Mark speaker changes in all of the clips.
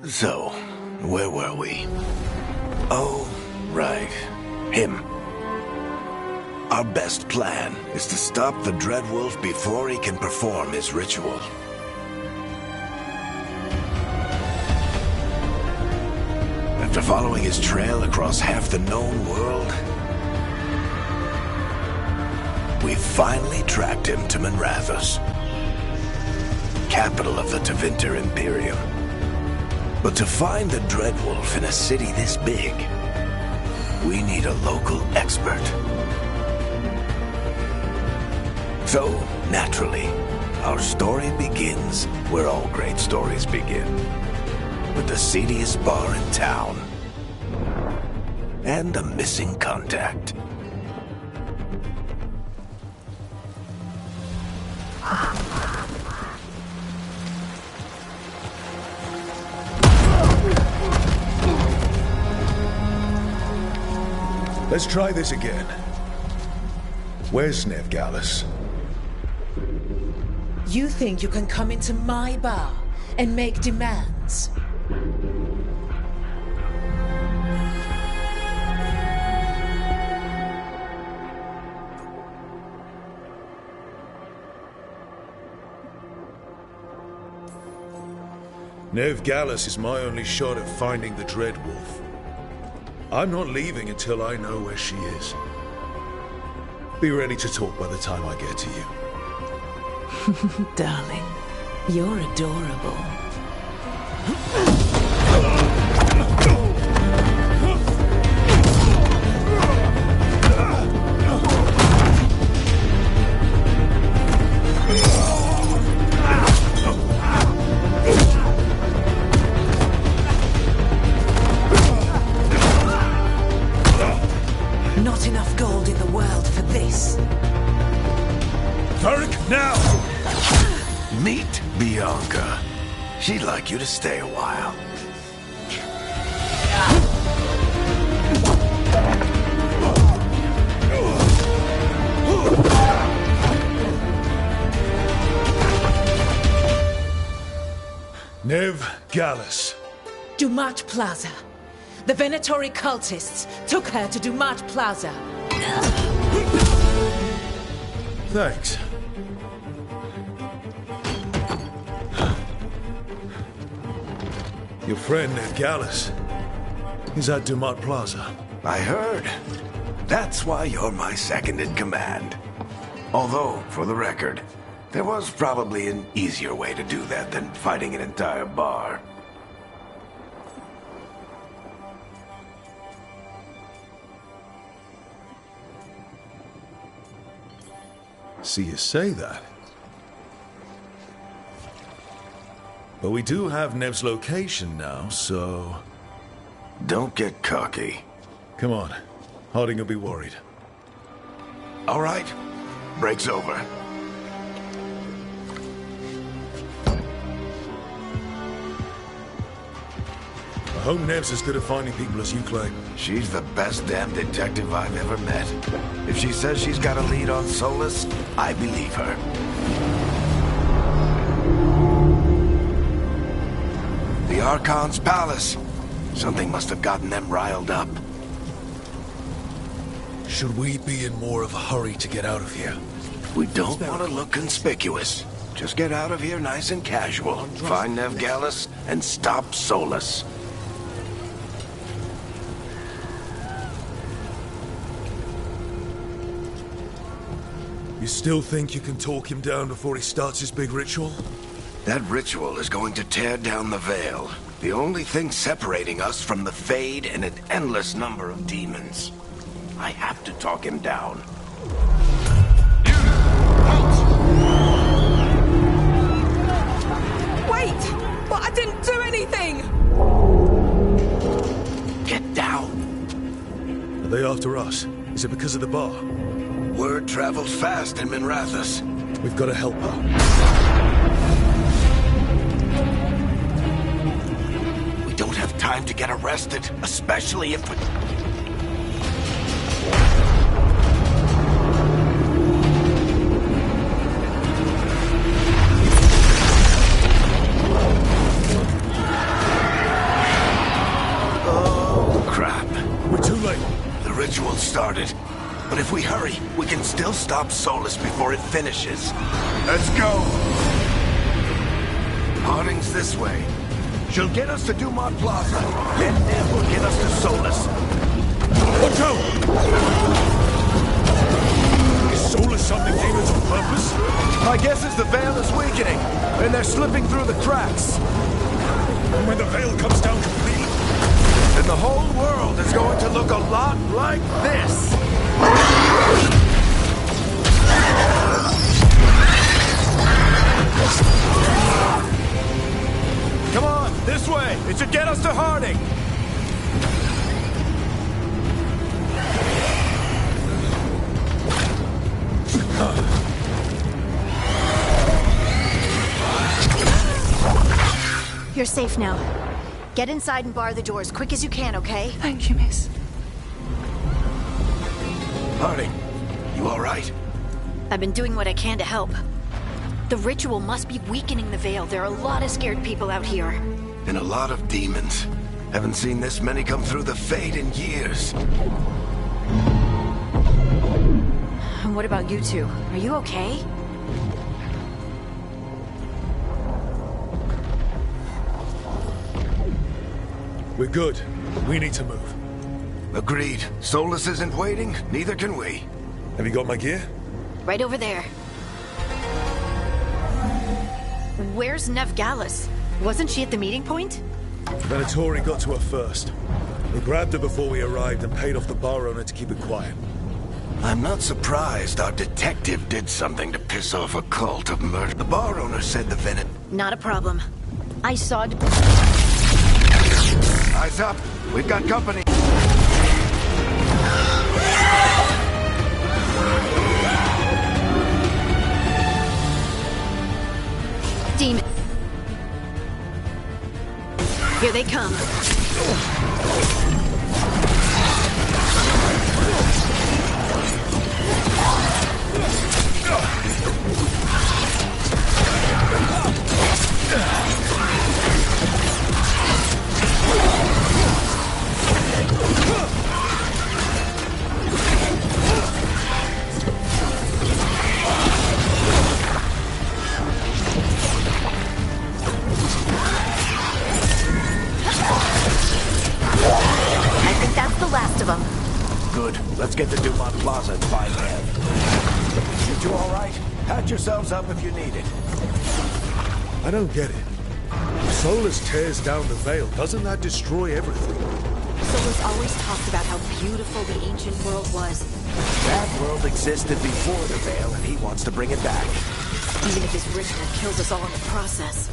Speaker 1: So, where were we? Oh, right. Him. Our best plan is to stop the Dreadwolf before he can perform his ritual. After following his trail across half the known world, we finally tracked him to Minrathous, capital of the Tevinter Imperium. But to find the Dreadwolf in a city this big, we need a local expert. So, naturally, our story begins where all great stories begin. With the seediest bar in town. And a missing contact.
Speaker 2: Let's try this again. Where's Nev Gallus?
Speaker 3: You think you can come into my bar and make demands?
Speaker 2: Nev Gallus is my only shot at finding the Dreadwolf. I'm not leaving until I know where she is. Be ready to talk by the time I get to you.
Speaker 3: Darling, you're adorable. Not enough gold in the world for this.
Speaker 2: Turek, now!
Speaker 1: Meet Bianca. She'd like you to stay a while.
Speaker 2: Nev Gallus.
Speaker 3: Dumat Plaza. The Venatori cultists took her to Dumat Plaza.
Speaker 2: Thanks. Your friend Nev Gallus is at Dumat Plaza.
Speaker 1: I heard. That's why you're my second in command. Although, for the record, there was probably an easier way to do that than fighting an entire bar.
Speaker 2: See you say that. But we do have Nev's location now, so...
Speaker 1: Don't get cocky.
Speaker 2: Come on. Harding will be worried.
Speaker 1: All right. Break's over.
Speaker 2: I hope Nev's as good at finding people as you claim.
Speaker 1: She's the best damn detective I've ever met. If she says she's got a lead on Solas, I believe her. The Archon's palace. Something must have gotten them riled up.
Speaker 2: Should we be in more of a hurry to get out of here?
Speaker 1: We don't want to look conspicuous. Just get out of here nice and casual. Find Nev Gallus and stop Solas.
Speaker 2: You still think you can talk him down before he starts his big ritual?
Speaker 1: That ritual is going to tear down the veil. The only thing separating us from the Fade and an endless number of demons. I have to talk him down.
Speaker 3: Wait! But I didn't do anything!
Speaker 1: Get down!
Speaker 2: Are they after us? Is it because of the bar?
Speaker 1: Word travels fast in Minrathous.
Speaker 2: We've got to help her.
Speaker 1: We don't have time to get arrested, especially if we... Crap.
Speaker 2: We're too late.
Speaker 1: The ritual started. But if we hurry, we can still stop Solus before it finishes. Let's go! Harding's this way. She'll get us to Dumont Plaza. Then Nev will get us to Solus.
Speaker 2: Watch out! Is Solus summoning demons on purpose?
Speaker 1: My guess is the veil is weakening, and they're slipping through the cracks.
Speaker 2: And when the veil comes down completely,
Speaker 1: then the whole world is going to look a lot like this. Come on, this way. It should get us to Harding.
Speaker 4: You're safe now. Get inside and bar the doors quick as you can, okay?
Speaker 3: Thank you, miss.
Speaker 1: Harding, you all right?
Speaker 4: I've been doing what I can to help. The ritual must be weakening the veil. There are a lot of scared people out here.
Speaker 1: And a lot of demons. Haven't seen this many come through the Fade in years.
Speaker 4: And what about you two? Are you okay?
Speaker 2: we're good. We need to move.
Speaker 1: Agreed. Solus isn't waiting, neither can we.
Speaker 2: Have you got my gear?
Speaker 4: Right over there. Where's Nev Gallus? Wasn't she at the meeting point?
Speaker 2: Venatori got to her first. We grabbed her before we arrived and paid off the bar owner to keep it quiet.
Speaker 1: I'm not surprised our detective did something to piss off a cult of murder. The bar owner said the Venet...
Speaker 4: Not a problem. I saw...
Speaker 1: Eyes up. We've got company.
Speaker 4: Demon. Here they come.
Speaker 1: Let's get to Dumont Plaza and find Nev. You two all right? Patch yourselves up if you need it.
Speaker 2: I don't get it. If Solus tears down the veil, doesn't that destroy everything?
Speaker 4: Solus always talked about how beautiful the ancient world was.
Speaker 1: That world existed before the veil, and he wants to bring it back.
Speaker 4: Even if his ritual kills us all in the process.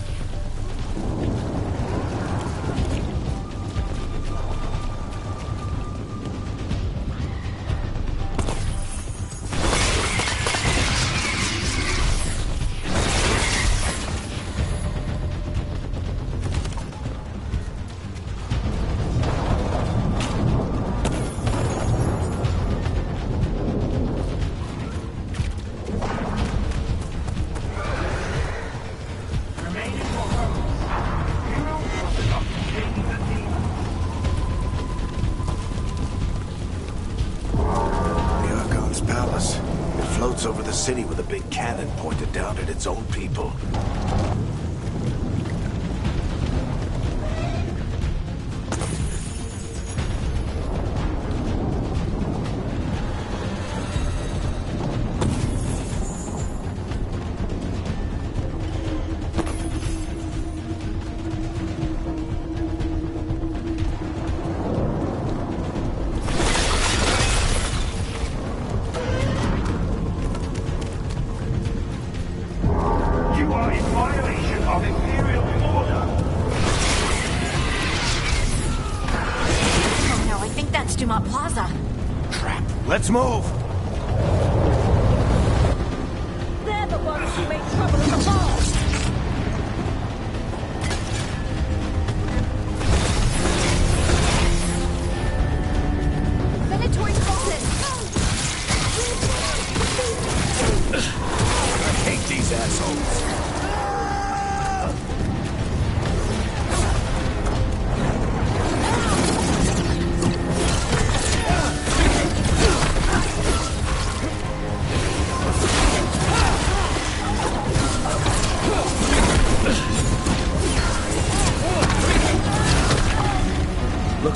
Speaker 1: Over the city with a big cannon pointed down at its own people.
Speaker 4: Dumont Plaza.
Speaker 1: Crap. Let's move!
Speaker 3: They're the ones who make trouble in the mall!
Speaker 4: Venatori
Speaker 1: I hate these assholes.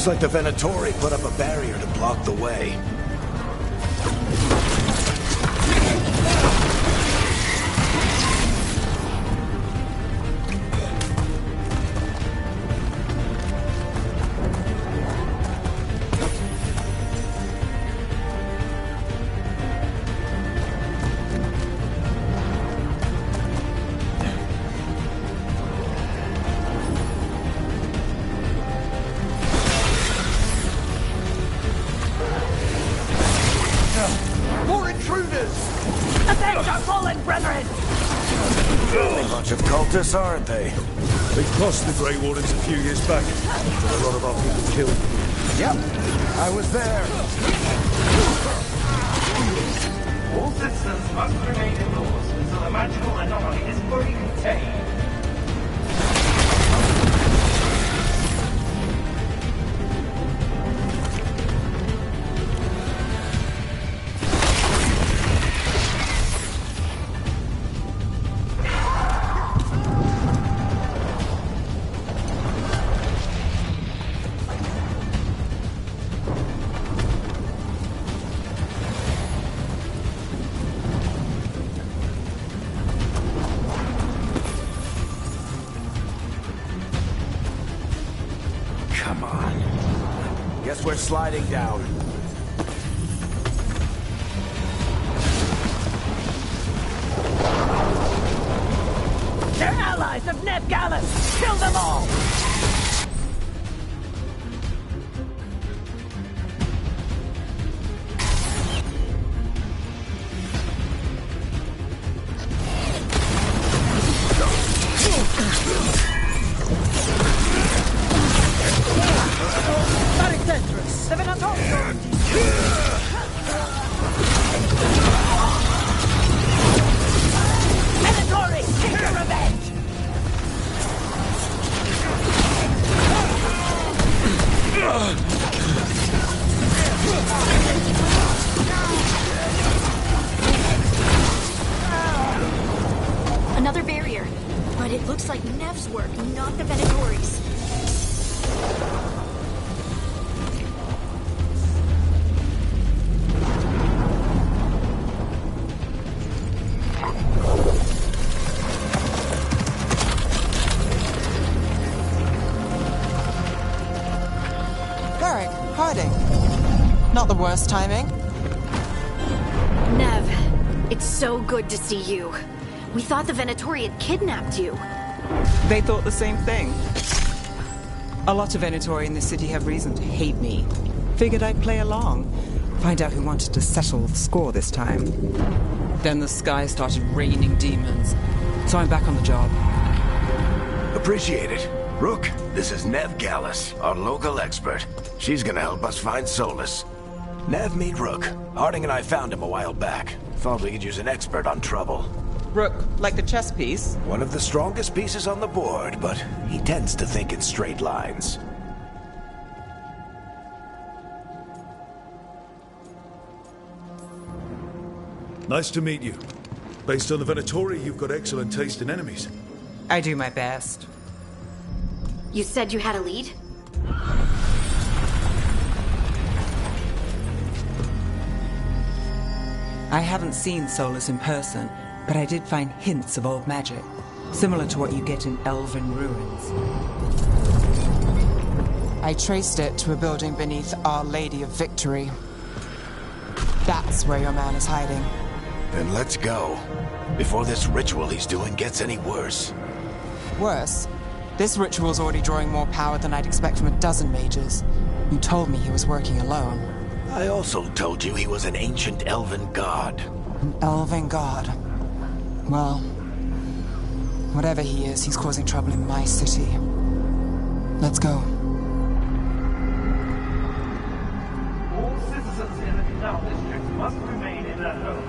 Speaker 1: like the Venatori put up a barrier to block the way. Aren't they?
Speaker 2: They crossed the Grey Wardens a few years back. A lot of our people killed.
Speaker 1: Yep, I was there.
Speaker 5: All citizens must remain indoors until the magical anomaly is fully contained.
Speaker 1: We're sliding down.
Speaker 6: They're allies of Nev Gallus! Kill them all!
Speaker 4: Another barrier, but it looks like Nev's work, not the Venatori's.
Speaker 7: Varric, Harding. Not the worst timing.
Speaker 4: Nev, it's so good to see you. We thought the Venatori had kidnapped you.
Speaker 7: They thought the same thing. A lot of Venatori in this city have reason to hate me. Figured I'd play along. Find out who wanted to settle the score this time. Then the sky started raining demons. So I'm back on the job.
Speaker 1: Appreciate it. Rook, this is Nev Gallus, our local expert. She's gonna help us find Solus. Nev, meet Rook. Harding and I found him a while back. Thought we could use an expert on trouble.
Speaker 7: Rook, like the chess piece?
Speaker 1: One of the strongest pieces on the board, but he tends to think in straight lines.
Speaker 2: Nice to meet you. Based on the Venatori, you've got excellent taste in enemies.
Speaker 7: I do my best.
Speaker 4: You said you had a lead?
Speaker 7: I haven't seen Solus in person, but I did find hints of old magic, similar to what you get in Elven ruins. I traced it to a building beneath Our Lady of Victory. That's where your man is hiding.
Speaker 1: Then let's go, before this ritual he's doing gets any worse.
Speaker 7: Worse? This ritual's already drawing more power than I'd expect from a dozen mages. You told me he was working alone.
Speaker 1: I also told you he was an ancient elven god.
Speaker 7: An elven god? Well, whatever he is, he's causing trouble in my city. Let's go.
Speaker 5: All citizens in the Canal District must remain in their homes.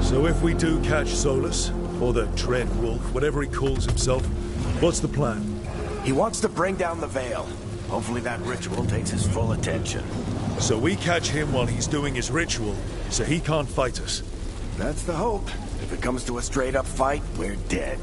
Speaker 2: So if we do catch Solus, or the Dread Wolf, whatever he calls himself, what's the plan?
Speaker 1: He wants to bring down the Veil. Hopefully that ritual takes his full attention.
Speaker 2: So we catch him while he's doing his ritual, so he can't fight us.
Speaker 1: That's the hope. If it comes to a straight-up fight, we're dead.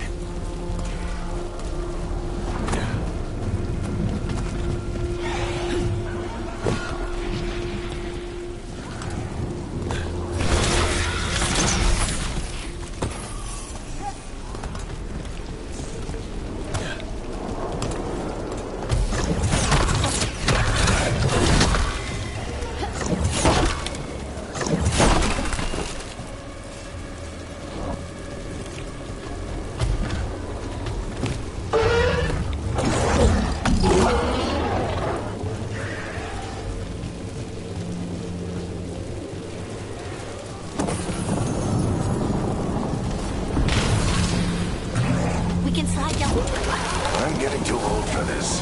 Speaker 1: I'm getting too old for this.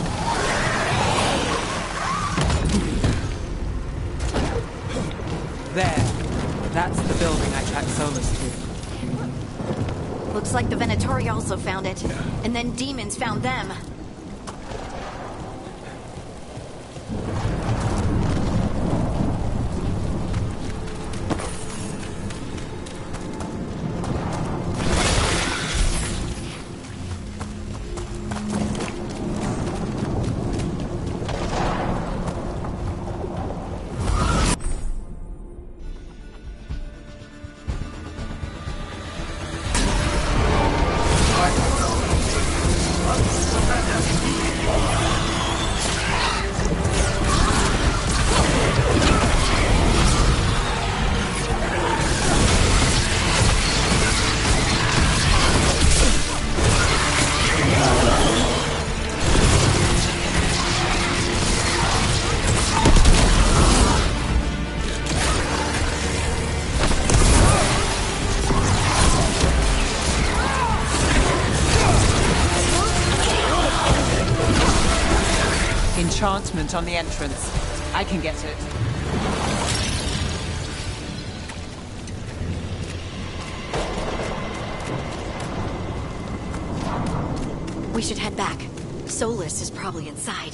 Speaker 7: There. That's the building I tracked Solus to.
Speaker 4: Looks like the Venatori also found it. And then demons found them.
Speaker 7: Enchantment on the entrance. I can get it.
Speaker 4: We should head back. Solus is probably inside.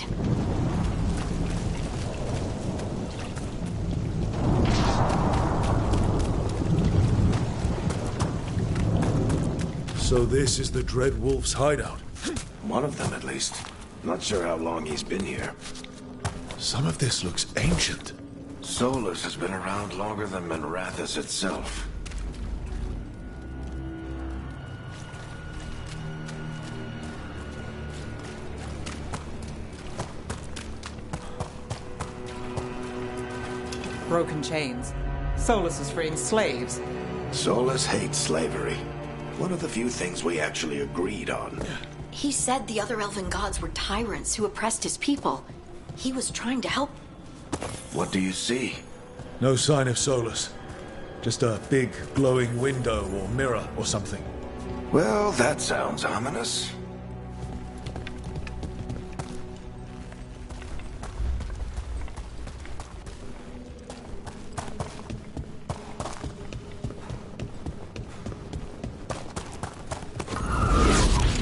Speaker 2: So this is the Dreadwolf's hideout.
Speaker 1: One of them, at least. Not sure how long he's been here.
Speaker 2: Some of this looks ancient.
Speaker 1: Solus has been around longer than Minrathous itself.
Speaker 7: Broken chains. Solus is freeing slaves.
Speaker 1: Solus hates slavery. One of the few things we actually agreed on.
Speaker 4: He said the other elven gods were tyrants who oppressed his people. He was trying to help.
Speaker 1: What do you see?
Speaker 2: No sign of Solus. Just a big glowing window or mirror or something.
Speaker 1: Well, that sounds ominous.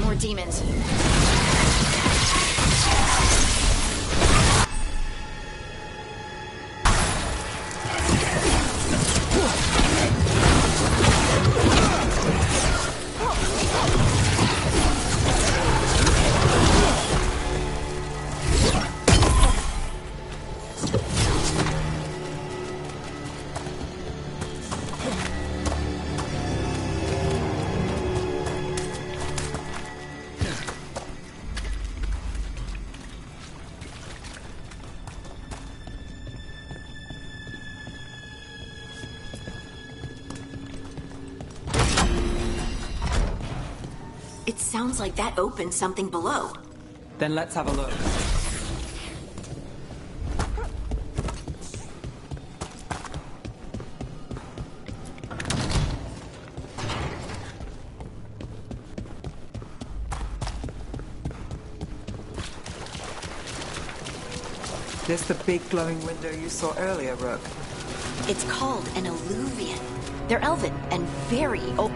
Speaker 4: More demons. It sounds like that opened something below.
Speaker 7: Then let's have a look. This the big glowing window you saw earlier, Rook?
Speaker 4: It's called an alluvian. They're elven and very old.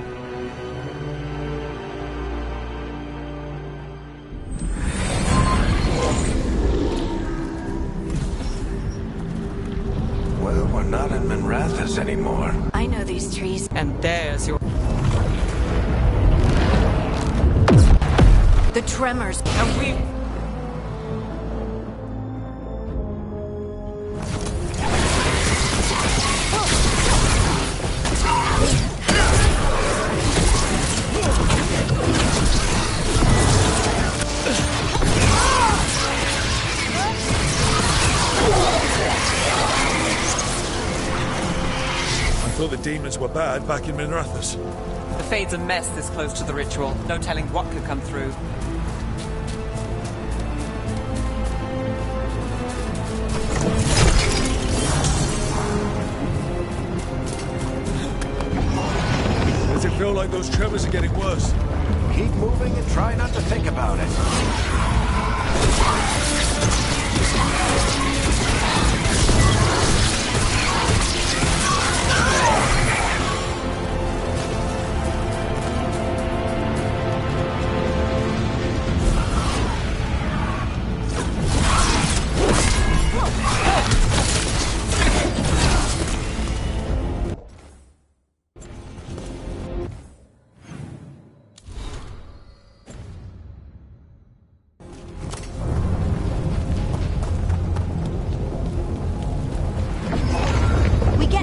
Speaker 1: Well, we're not in Minrathous anymore.
Speaker 4: I know these trees.
Speaker 7: And there's your...
Speaker 4: The tremors.
Speaker 7: And we...
Speaker 2: I thought the demons were bad back in Minrathous.
Speaker 7: The Fade's a mess this close to the ritual. No telling what could come through.
Speaker 2: Does it feel like those tremors are getting worse?
Speaker 1: Keep moving and try not to think about it.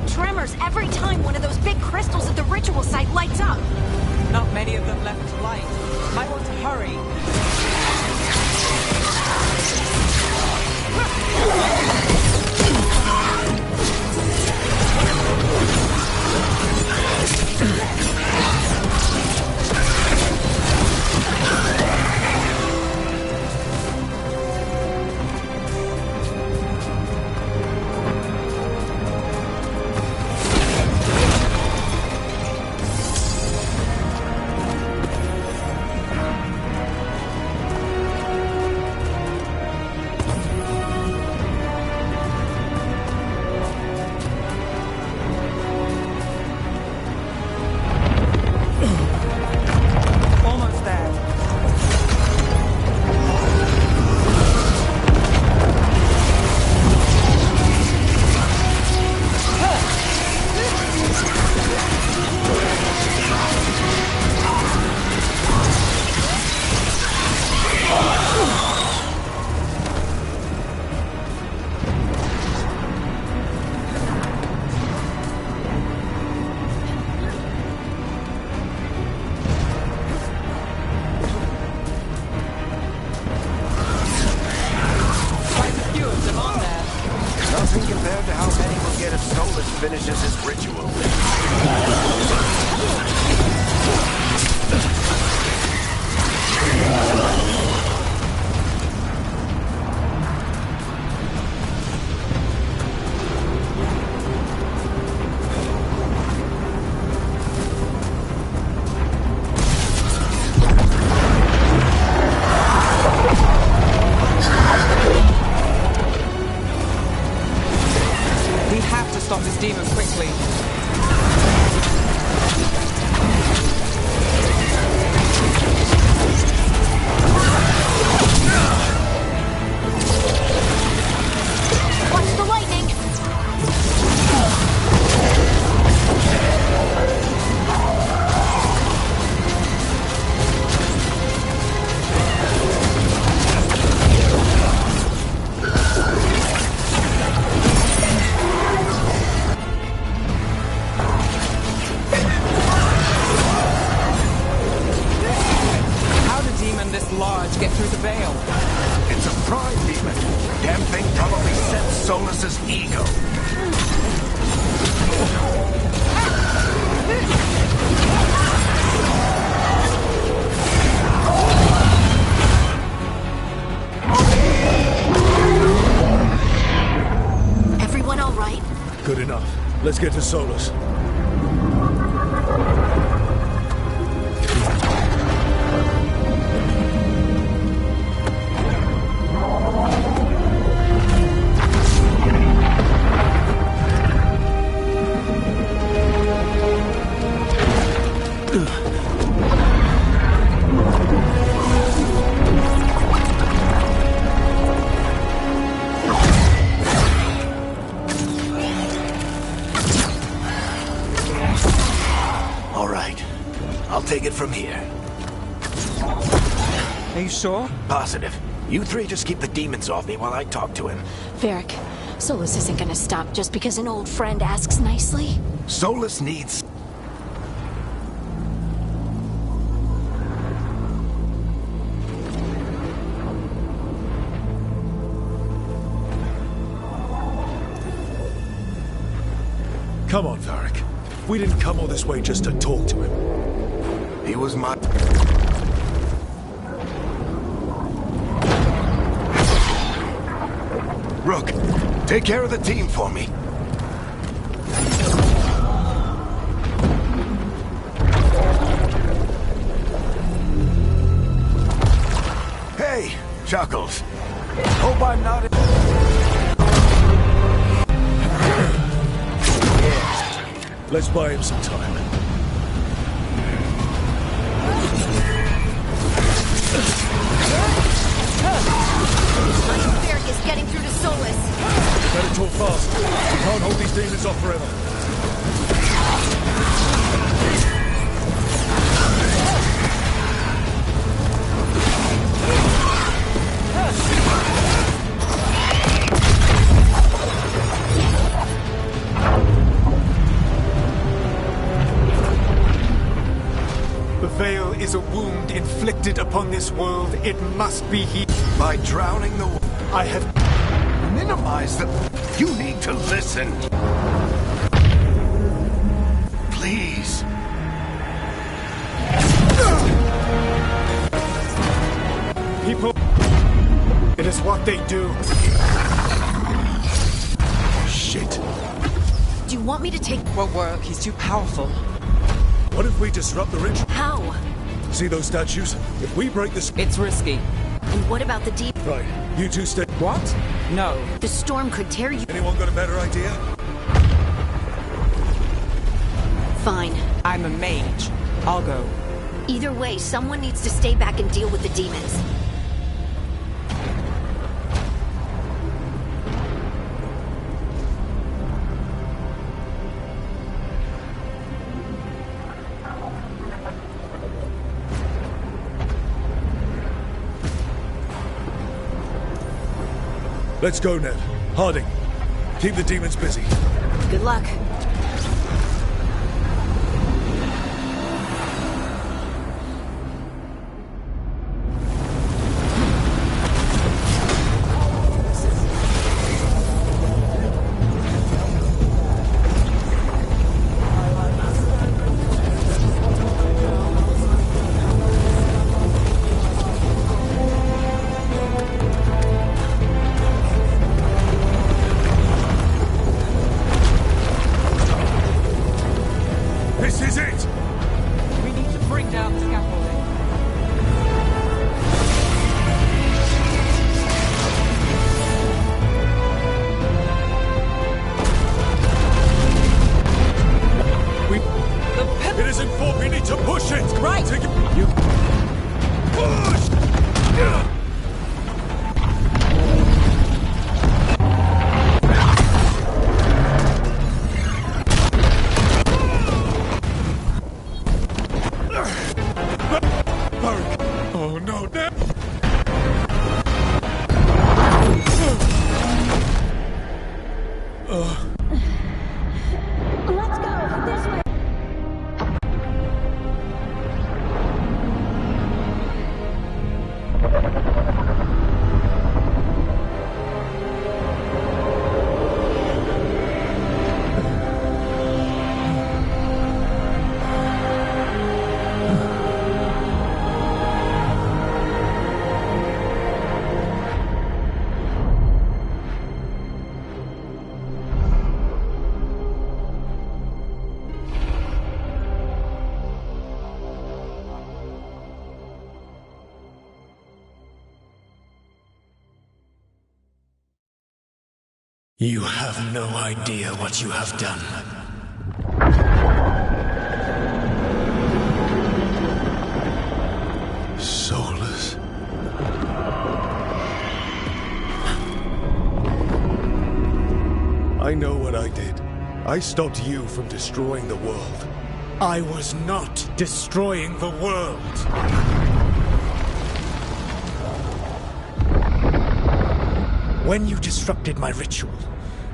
Speaker 4: Tremors every time one of those big crystals at the ritual site lights up.
Speaker 7: Not many of them left to light. Might want to hurry. Nothing compared to how many will get if Solus finishes his ritual. Stop this demon quickly.
Speaker 4: Watch the lightning!
Speaker 7: Large get through the veil.
Speaker 1: It's a pride demon. Damn thing probably sets Solus's ego.
Speaker 4: Everyone all right?
Speaker 2: Good enough. Let's get to Solus.
Speaker 1: All right. I'll take it from here.
Speaker 7: Are you sure?
Speaker 1: Positive. You three just keep the demons off me while I talk to him.
Speaker 4: Varric, Solus isn't gonna stop just because an old friend asks nicely.
Speaker 1: Solus needs...
Speaker 2: Come on, Varric. We didn't come all this way just to talk to him.
Speaker 1: He was my... Rook, take care of the team for me. Hey, Chuckles. Hope I'm not...
Speaker 2: Let's buy him some time.
Speaker 4: Varric is getting through to Solus.
Speaker 2: Better talk fast. We can't hold these demons off forever.
Speaker 8: The Veil is a wound inflicted upon this world. It must be healed.
Speaker 1: By drowning the...
Speaker 8: I have...
Speaker 1: Minimize the... You need to listen. Please.
Speaker 8: People... It is what they do.
Speaker 2: Shit.
Speaker 4: Do you want me to take...
Speaker 7: Won't work. He's too powerful.
Speaker 2: What if we disrupt the ritual?
Speaker 4: How?
Speaker 2: See those statues? If we break this...
Speaker 7: It's risky.
Speaker 4: And what about the deep...
Speaker 2: Right, you two stay...
Speaker 7: What? No.
Speaker 4: The storm could tear you...
Speaker 2: Anyone got a better idea?
Speaker 4: Fine.
Speaker 7: I'm a mage. I'll go.
Speaker 4: Either way, someone needs to stay back and deal with the demons.
Speaker 2: Let's go, Ned. Harding, keep the demons busy.
Speaker 3: Good luck.
Speaker 2: This is it!
Speaker 7: We need to bring down the scaffolding.
Speaker 2: It isn't for... We need to push it!
Speaker 3: Right.
Speaker 2: You... Push! Oh no, Ned!
Speaker 6: Let's go! This way!
Speaker 9: You have no idea what you have done.
Speaker 2: Solus. I know what I did. I stopped you from destroying the world.
Speaker 8: I was not destroying the world. When you disrupted my ritual,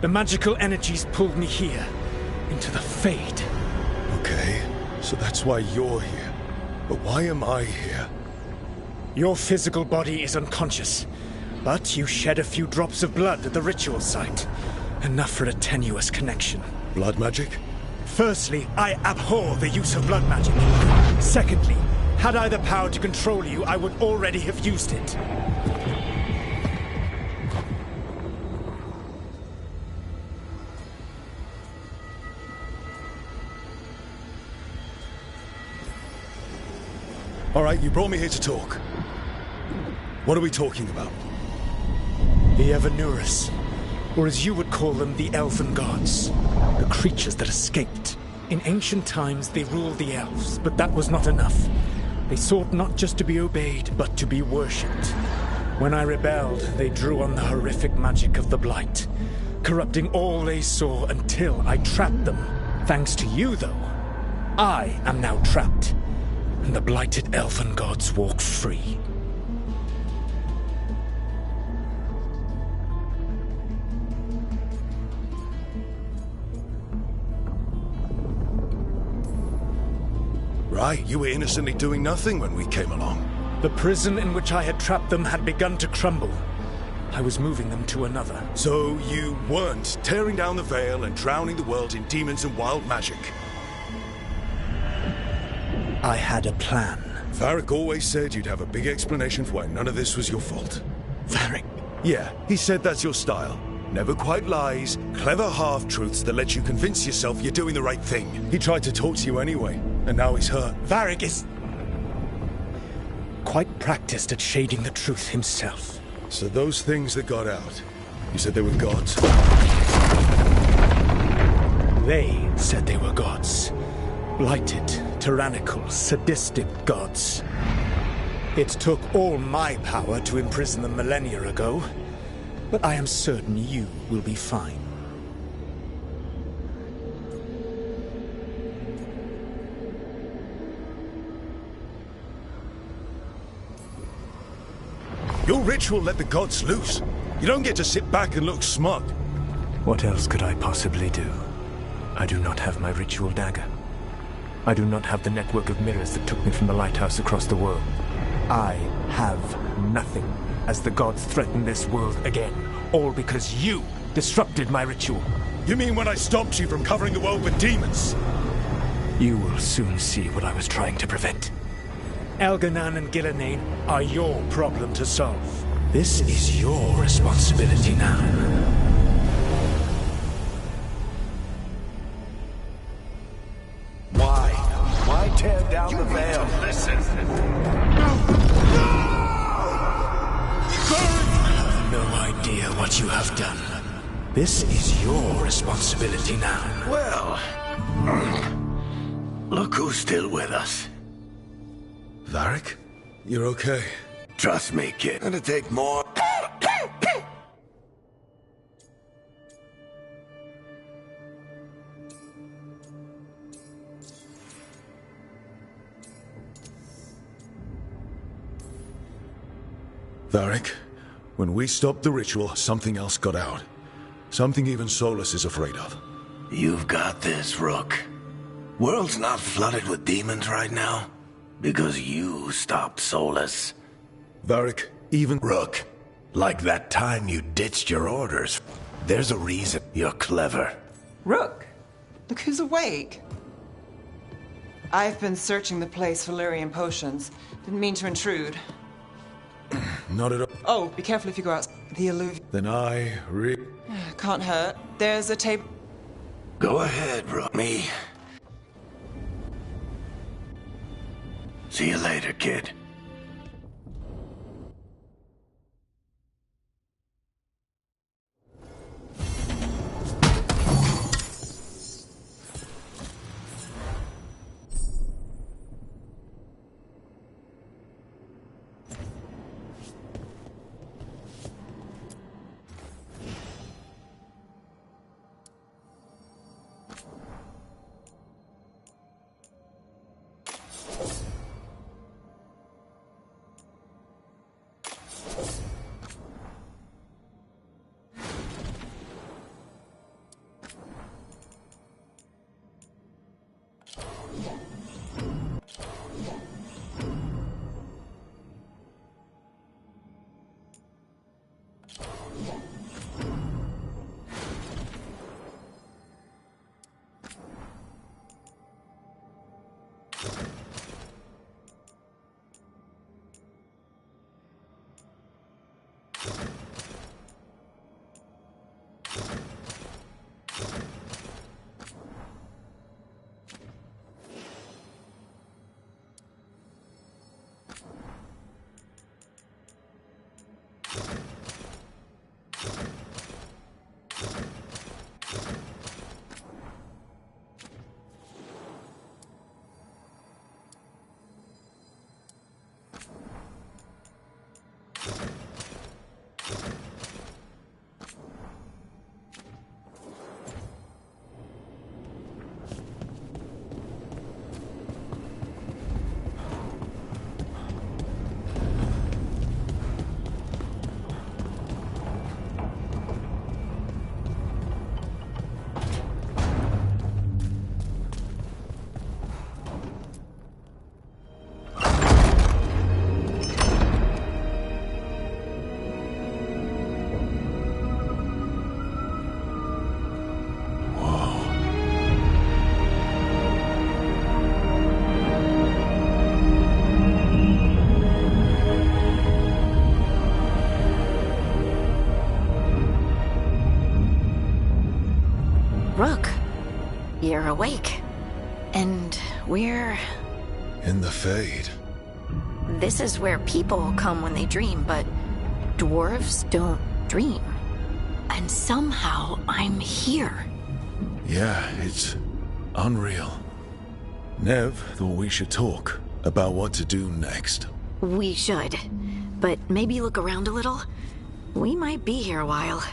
Speaker 8: the magical energies pulled me here, into the Fade.
Speaker 2: Okay, so that's why you're here. But why am I here?
Speaker 8: Your physical body is unconscious, but you shed a few drops of blood at the ritual site. Enough for a tenuous connection.
Speaker 2: Blood magic?
Speaker 8: Firstly, I abhor the use of blood magic. Secondly, had I the power to control you, I would already have used it.
Speaker 2: All right, you brought me here to talk. What are we talking about?
Speaker 8: The Evanurus, or as you would call them, the Elven Gods. The creatures that escaped. In ancient times, they ruled the elves, but that was not enough. They sought not just to be obeyed, but to be worshipped. When I rebelled, they drew on the horrific magic of the Blight, corrupting all they saw until I trapped them. Thanks to you, though, I am now trapped, and the blighted Elven Gods walk free.
Speaker 2: Right, you were innocently doing nothing when we came along.
Speaker 8: The prison in which I had trapped them had begun to crumble. I was moving them to another.
Speaker 2: So you weren't tearing down the veil and drowning the world in demons and wild magic?
Speaker 8: I had a plan.
Speaker 2: Varric always said you'd have a big explanation for why none of this was your fault.
Speaker 8: Varric?
Speaker 2: Yeah, he said that's your style. Never quite lies, clever half-truths that let you convince yourself you're doing the right thing. He tried to talk to you anyway, and now he's hurt.
Speaker 8: Varric is quite practiced at shading the truth himself.
Speaker 2: So those things that got out, you said they were gods?
Speaker 8: They said they were gods. Blighted, tyrannical, sadistic gods. It took all my power to imprison them millennia ago, but I am certain you will be fine.
Speaker 2: Your ritual let the gods loose. You don't get to sit back and look smug.
Speaker 10: What else could I possibly do? I do not have my ritual dagger. I do not have the network of mirrors that took me from the lighthouse across the world. I have nothing as the gods threaten this world again. All because you disrupted my ritual.
Speaker 2: You mean when I stopped you from covering the world with demons?
Speaker 10: You will soon see what I was trying to prevent.
Speaker 8: Elganan and Gillenane are your problem to solve. This is your responsibility now.
Speaker 1: Why tear down the veil?
Speaker 5: Listen.
Speaker 10: No idea what you have done.
Speaker 8: This is your responsibility now.
Speaker 1: Well, look who's still with us.
Speaker 2: Varric? You're okay?
Speaker 1: Trust me, kid. Gonna take more.
Speaker 2: Varric, when we stopped the ritual, something else got out. Something even Solus is afraid of.
Speaker 1: You've got this, Rook. World's not flooded with demons right now because you stopped Solus.
Speaker 2: Varric, even
Speaker 1: Rook, like that time you ditched your orders. There's a reason you're clever.
Speaker 7: Rook, look who's awake. I've been searching the place for Lyrian potions. Didn't mean to intrude.
Speaker 2: Not at all.
Speaker 7: Oh, be careful if you go out. The alluvium.
Speaker 2: Then
Speaker 7: Can't hurt. There's a table.
Speaker 1: Go ahead, Rook. Me. See you later, kid.
Speaker 4: Rook, you're awake. And we're...
Speaker 2: In the Fade.
Speaker 4: This is where people come when they dream, but dwarves don't dream. And somehow I'm here.
Speaker 2: Yeah, it's unreal. Nev thought we should talk about what to do next.
Speaker 4: We should. But maybe look around a little. We might be here a while.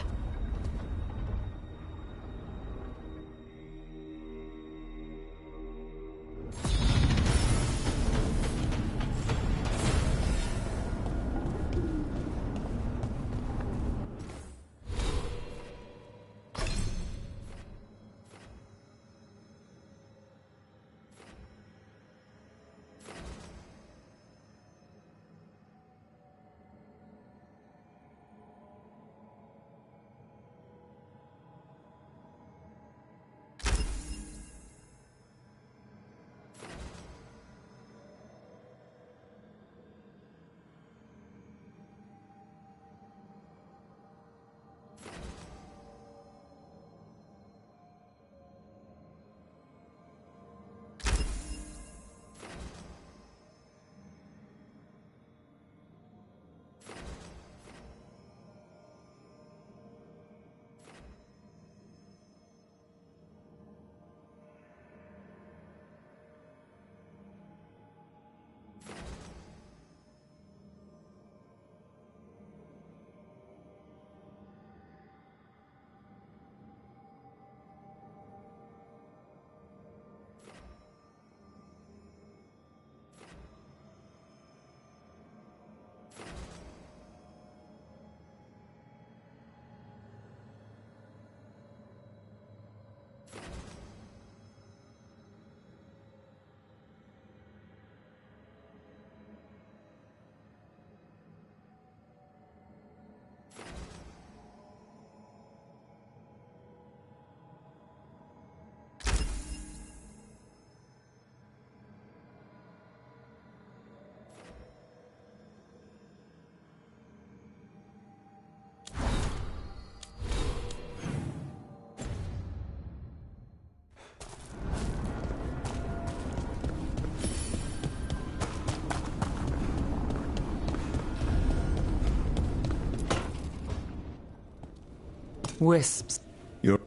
Speaker 7: Wisps.
Speaker 2: You're...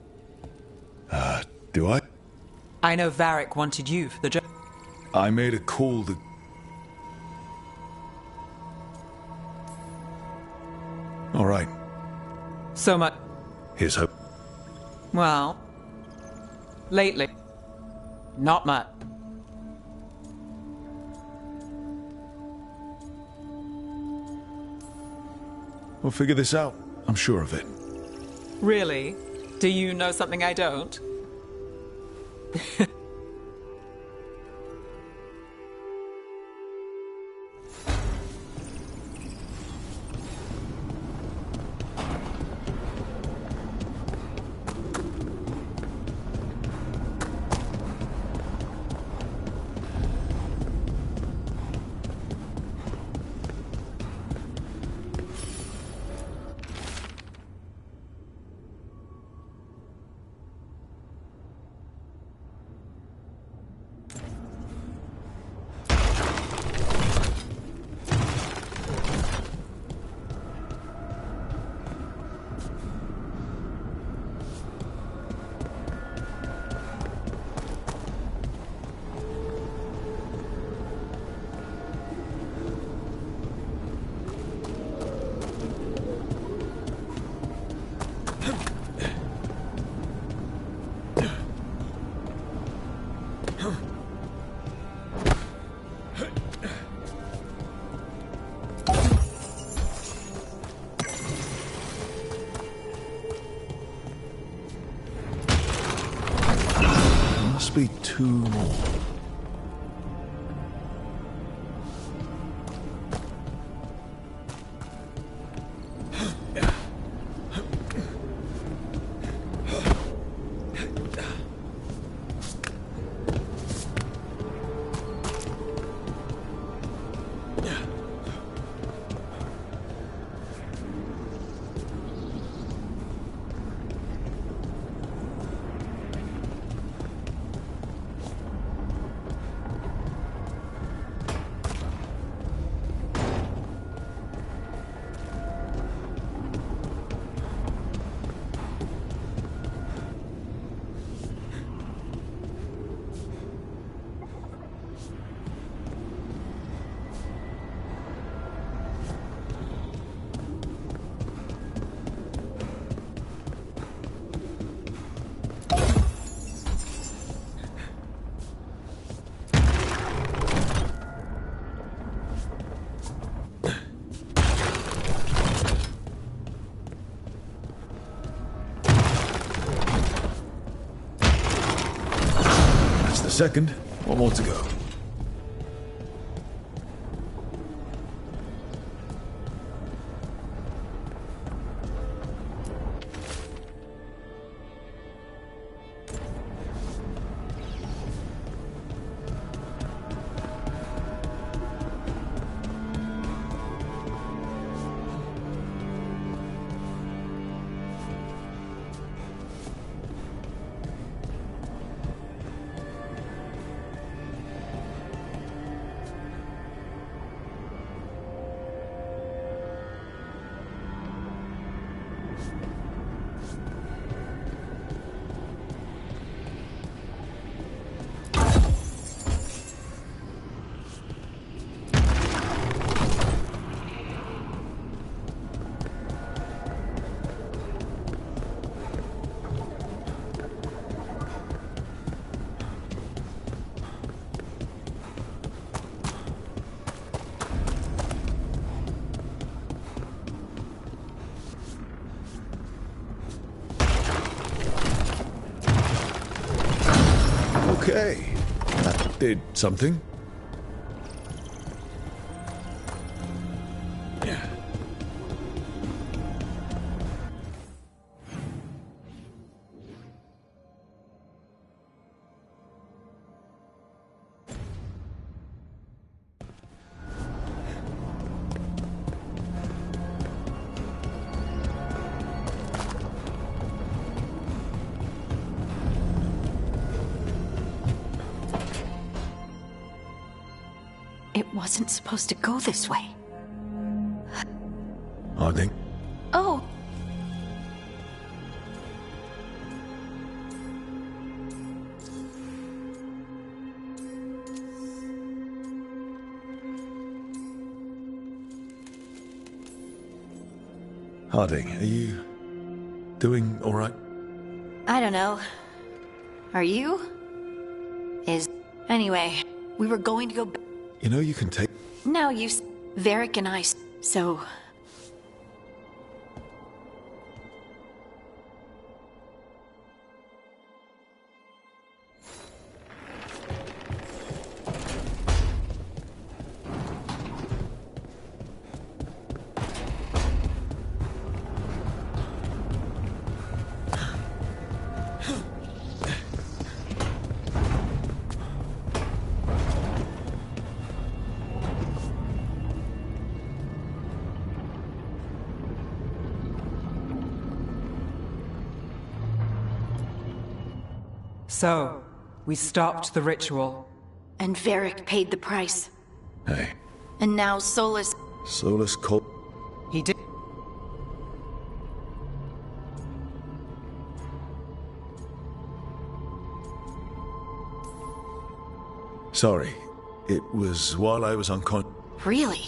Speaker 2: do I?
Speaker 7: I know Varric wanted you for the job.
Speaker 2: I made a call to... All right.
Speaker 7: So much...
Speaker 2: Here's hope.
Speaker 7: Well... lately. Not much.
Speaker 2: We'll figure this out. I'm sure of it.
Speaker 7: Really? Do you know something I don't?
Speaker 2: be 2 more. Second, 1 more to go. Okay, that did something.
Speaker 4: It wasn't supposed to go this way.
Speaker 2: Harding?
Speaker 4: Oh.
Speaker 2: Harding, are you doing all right?
Speaker 4: I don't know. Are you? Anyway, we were going to go...
Speaker 2: You know you can take...
Speaker 4: Now you... Varric and I... So...
Speaker 7: So, we stopped the ritual.
Speaker 4: And Varric paid the price.
Speaker 2: Hey.
Speaker 4: And now Solas...
Speaker 2: Solas called...
Speaker 7: He did...
Speaker 2: Sorry. It was while I was unconscious.
Speaker 4: Really?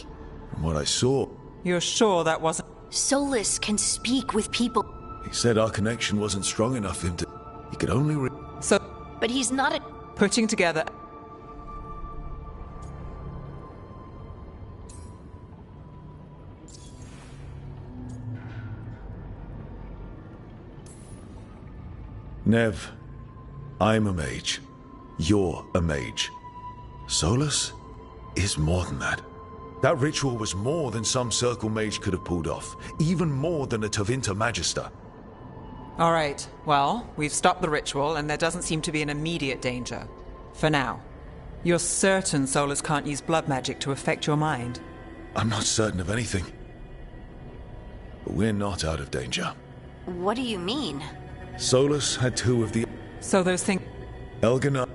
Speaker 2: From what I saw...
Speaker 7: You're sure that wasn't...
Speaker 4: Solas can speak with people.
Speaker 2: He said our connection wasn't strong enough for him to... He could only...
Speaker 7: So...
Speaker 4: But he's not a...
Speaker 7: Putting together...
Speaker 2: Nev, I'm a mage. You're a mage. Solus is more than that. That ritual was more than some Circle mage could have pulled off. Even more than a Tevinter Magister.
Speaker 7: All right, well, we've stopped the ritual, and there doesn't seem to be an immediate danger. For now. You're certain Solus can't use blood magic to affect your mind?
Speaker 2: I'm not certain of anything. But we're not out of danger.
Speaker 4: What do you mean?
Speaker 2: Solus had two of the...
Speaker 7: So those things...
Speaker 2: Elganon...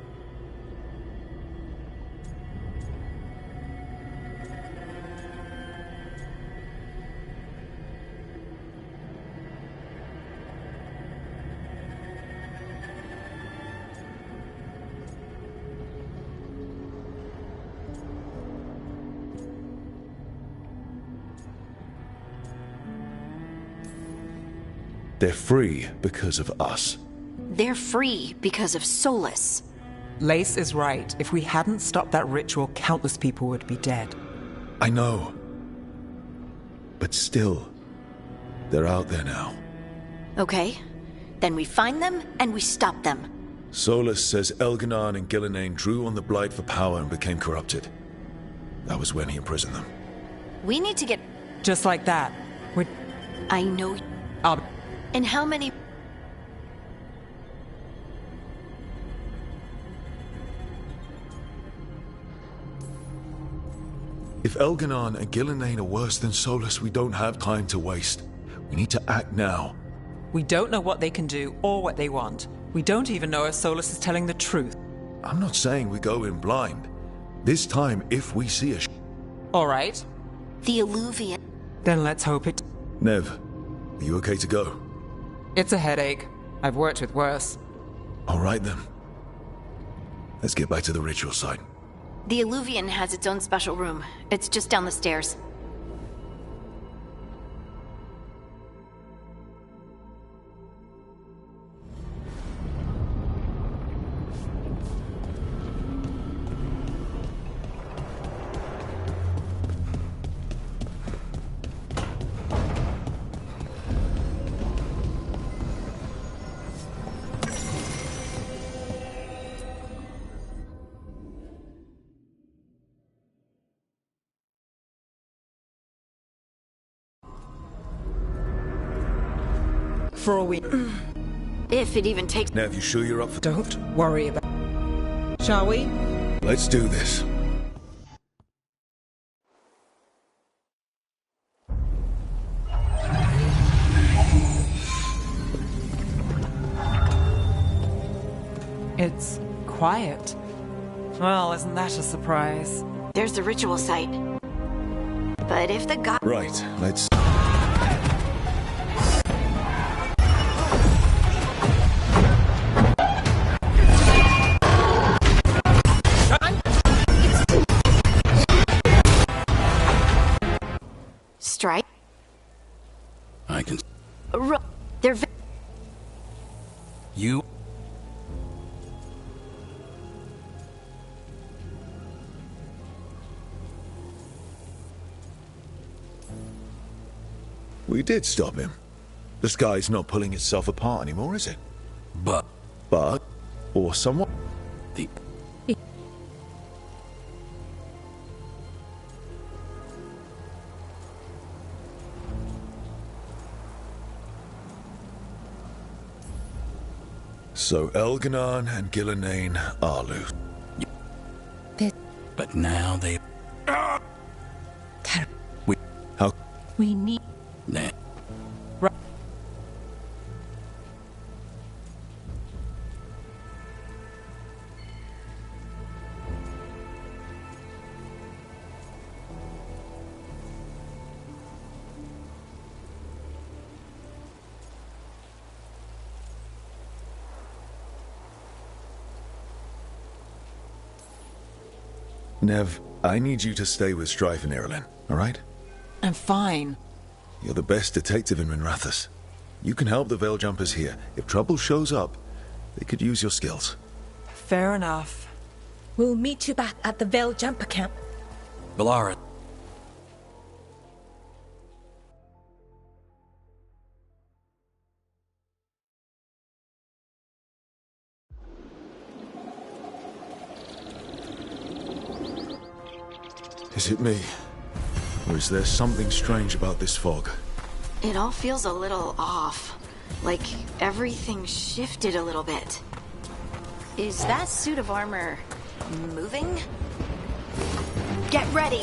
Speaker 2: They're free because of us.
Speaker 4: They're free because of Solus.
Speaker 7: Lace is right. If we hadn't stopped that ritual, countless people would be dead.
Speaker 2: I know. But still, they're out there now.
Speaker 4: Okay. Then we find them, and we stop them.
Speaker 2: Solus says Elganon and Gillenane drew on the Blight for power and became corrupted. That was when he imprisoned them.
Speaker 4: We need to get...
Speaker 7: Just like that.
Speaker 4: I know... And how many...
Speaker 2: If Elganon and Gillenane are worse than Solus, we don't have time to waste. We need to act now.
Speaker 7: We don't know what they can do or what they want. We don't even know if Solus is telling the truth.
Speaker 2: I'm not saying we go in blind. This time, if we see a
Speaker 7: All right.
Speaker 4: The Eluvian...
Speaker 7: Then let's hope it...
Speaker 2: Nev, are you okay to go?
Speaker 7: It's a headache. I've worked with worse.
Speaker 2: All right then. Let's get back to the ritual site.
Speaker 4: The Eluvian has its own special room. It's just down the stairs.
Speaker 7: For a week.
Speaker 4: If it even takes...
Speaker 2: Nev, you sure you're up for...
Speaker 7: Don't worry about... Shall we?
Speaker 2: Let's do this.
Speaker 7: It's quiet. Well, isn't that a surprise?
Speaker 4: There's the ritual site. But if the god...
Speaker 2: Right, let's...
Speaker 4: Strike?
Speaker 1: I can...
Speaker 4: They're...
Speaker 1: You...
Speaker 2: We did stop him. The sky's not pulling itself apart anymore, is it?
Speaker 1: But...
Speaker 2: Or someone...
Speaker 1: The...
Speaker 2: So Elganon and Gillenane are loose.
Speaker 1: But now they...
Speaker 4: We need...
Speaker 1: Nah.
Speaker 2: Nev, I need you to stay with Strife and Irulan, alright?
Speaker 7: I'm fine.
Speaker 2: You're the best detective in Minrathous. You can help the Veil Jumpers here. If trouble shows up, they could use your skills.
Speaker 7: Fair enough.
Speaker 3: We'll meet you back at the Veil Jumper camp.
Speaker 1: Valara...
Speaker 2: Is it me? Or is there something strange about this fog?
Speaker 4: It all feels a little off. Like everything shifted a little bit. Is that suit of armor moving? Get ready!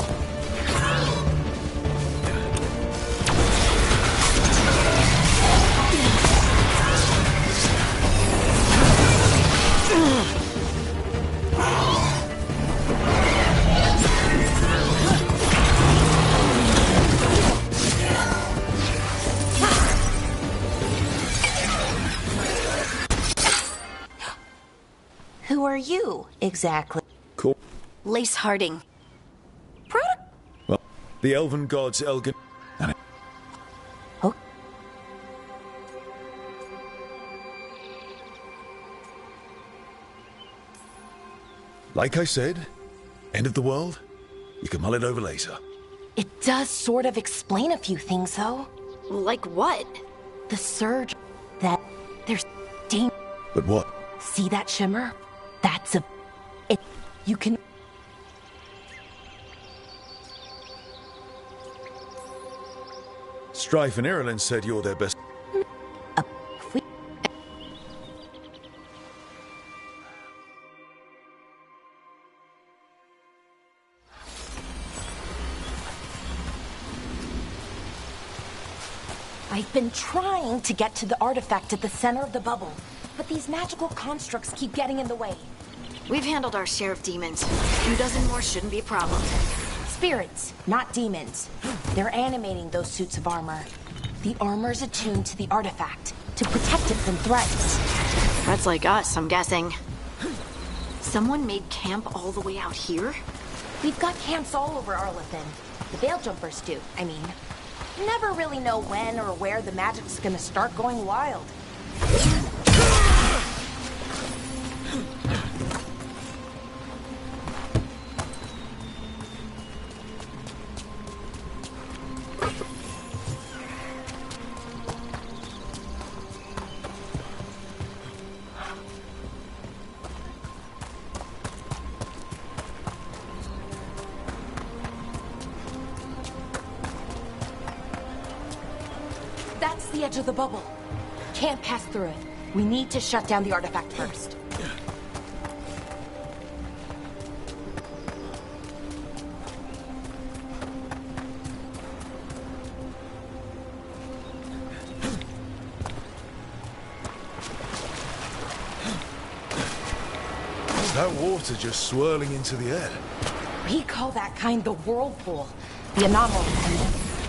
Speaker 4: Who are you, exactly?
Speaker 2: Cool.
Speaker 4: Lace Harding.
Speaker 2: Well, the elven gods Elgin...
Speaker 4: Oh.
Speaker 2: Like I said, end of the world? You can mull it over later.
Speaker 11: It does sort of explain a few things, though.
Speaker 4: Like what?
Speaker 11: The surge. That... there's... danger.
Speaker 2: But what?
Speaker 11: See that shimmer? That's a... it... you can...
Speaker 2: Strife and Irulan said you're their best...
Speaker 11: I've been trying to get to the artifact at the center of the bubble, but these magical constructs keep getting in the way.
Speaker 4: We've handled our share of demons. 2 dozen more shouldn't be a problem.
Speaker 11: Spirits, not demons. They're animating those suits of armor. The armor's attuned to the artifact to protect it from threats.
Speaker 4: That's like us, I'm guessing. Someone made camp all the way out here?
Speaker 11: We've got camps all over Arlathan. The Veil Jumpers do, I mean. Never really know when or where the magic's gonna start going wild. That's the edge of the bubble. Can't pass through it. We need to shut down the artifact first.
Speaker 2: That water just swirling into the air.
Speaker 11: We call that kind the whirlpool. The anomaly.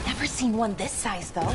Speaker 11: Never seen one this size, though.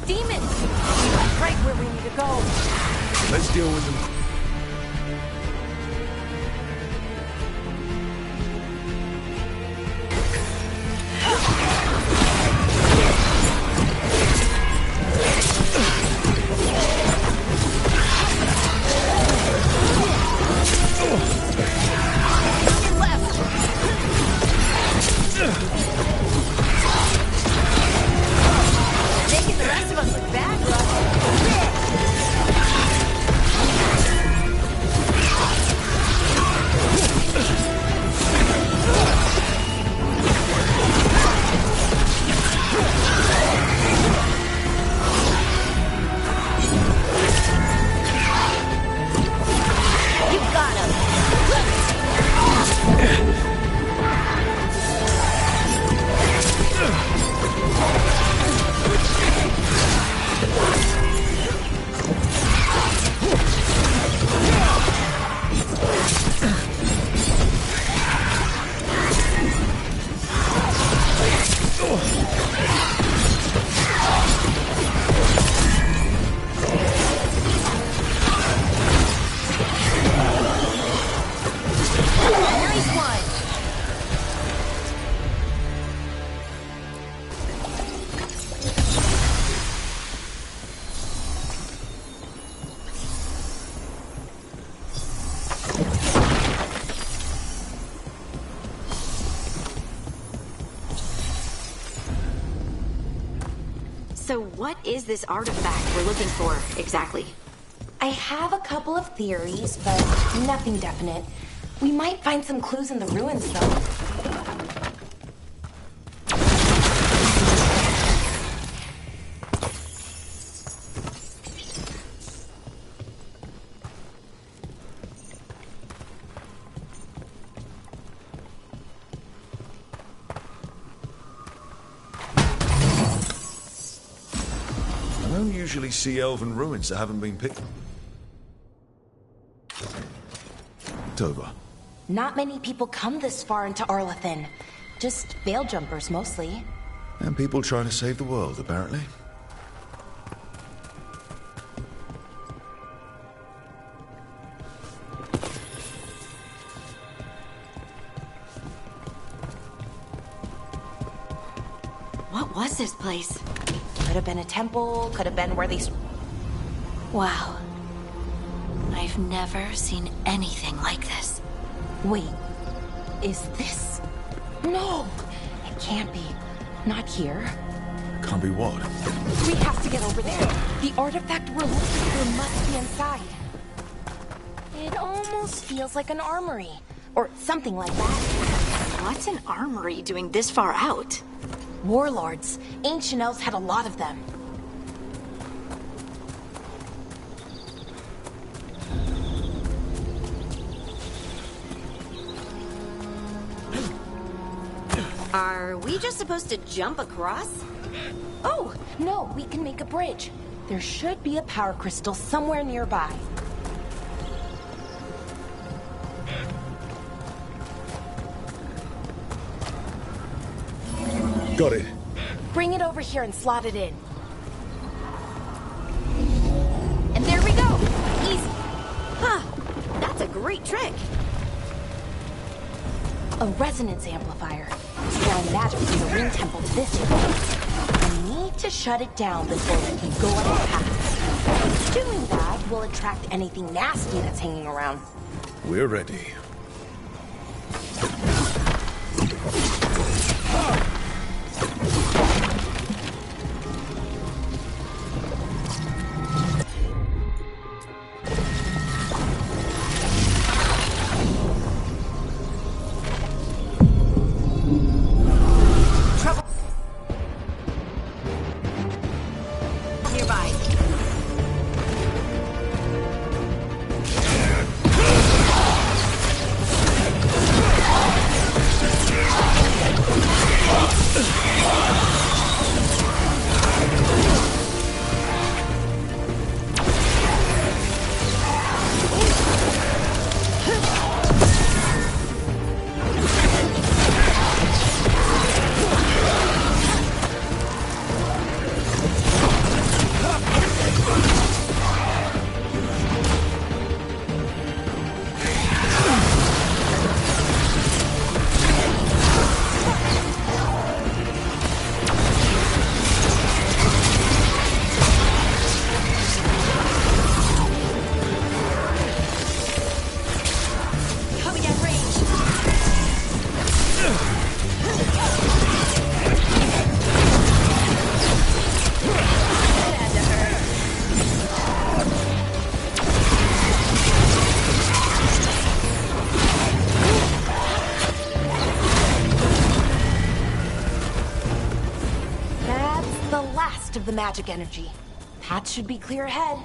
Speaker 11: Demons! That's right where we need to go.
Speaker 2: Let's deal with them.
Speaker 4: So what is this artifact we're looking for, exactly?
Speaker 11: I have a couple of theories, but nothing definite. We might find some clues in the ruins, though.
Speaker 2: I don't usually see elven ruins that haven't been picked over.
Speaker 11: Not many people come this far into Arlathan. Just veil jumpers, mostly.
Speaker 2: And people trying to save the world, apparently.
Speaker 4: What was this place?
Speaker 11: Could have been a temple, could have been where they...
Speaker 4: Wow. I've never seen anything like this.
Speaker 11: Wait, is this... No! It can't be. Not here.
Speaker 2: Can't be what?
Speaker 11: We have to get over there. The artifact we're looking for must be inside. It almost feels like an armory. Or something like that.
Speaker 4: What's an armory doing this far out?
Speaker 11: Warlords. Ancient elves had a lot of them.
Speaker 4: Are we just supposed to jump across?
Speaker 11: Oh, no, we can make a bridge. There should be a power crystal somewhere nearby.
Speaker 2: Got it.
Speaker 11: Bring it over here and slot it in. And there we go! Easy!
Speaker 4: Huh, that's a great trick.
Speaker 11: A resonance amplifier. Drawing magic from the ring temple to this area. We need to shut it down before we can go on our path. Doing that will attract anything nasty that's hanging around.
Speaker 2: We're ready.
Speaker 11: Of the magic energy. Path should be clear ahead.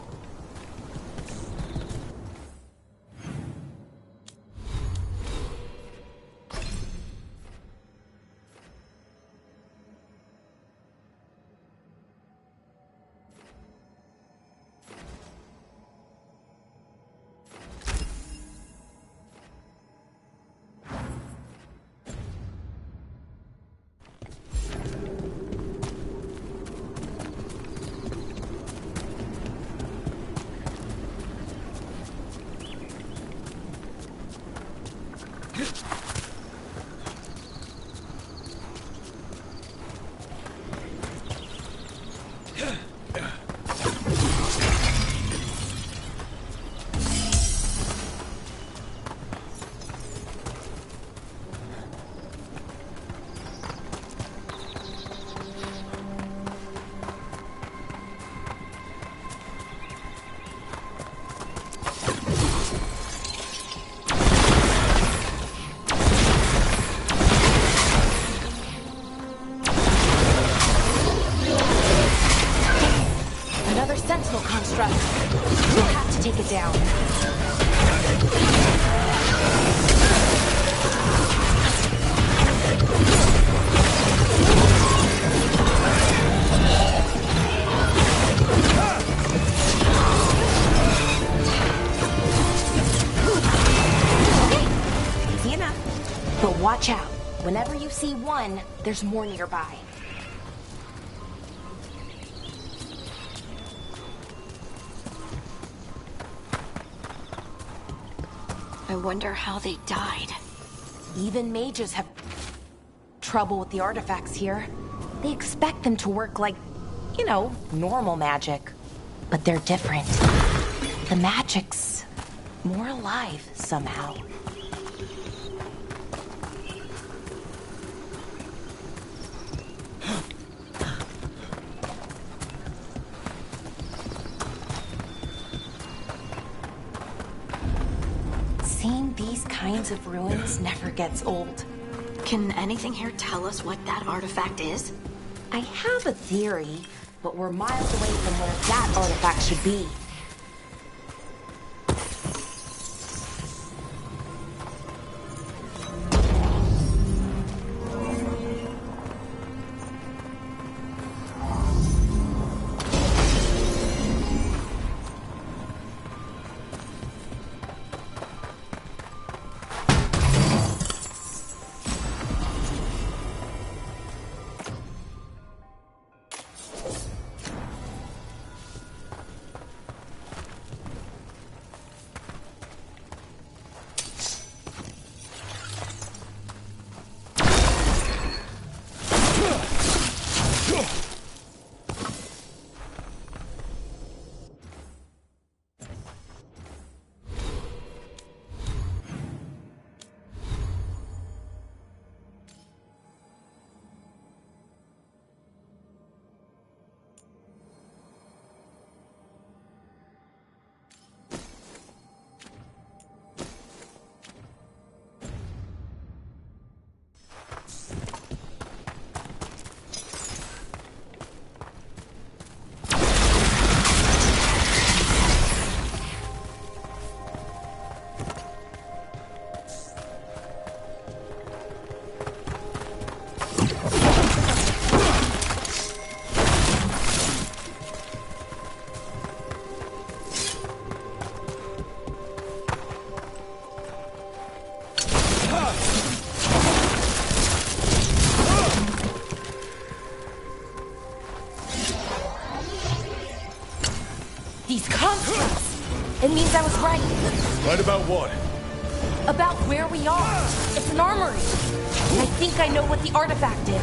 Speaker 11: another Sentinel construct. We'll have to take it down. Easy enough. But watch out. Whenever you see one, there's more nearby.
Speaker 4: I wonder how they died.
Speaker 11: Even mages have trouble with the artifacts here. They expect them to work like, you know, normal magic. But they're different. The magic's more alive somehow. Seeing these kinds of ruins never gets old.
Speaker 4: Can anything here tell us what that artifact is?
Speaker 11: I have a theory, but we're miles away from where that artifact should be. These constructs! It means I was right.
Speaker 2: Right about what?
Speaker 11: About where we are. It's an armory. And I think I know what the artifact is.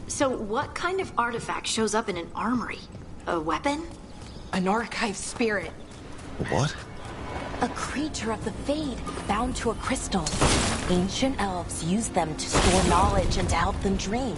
Speaker 4: So what kind of artifact shows up in an armory? A weapon?
Speaker 11: An archive spirit.
Speaker 1: What?
Speaker 11: A creature of the Fade, bound to a crystal. Ancient elves use them to store knowledge and to help them dream.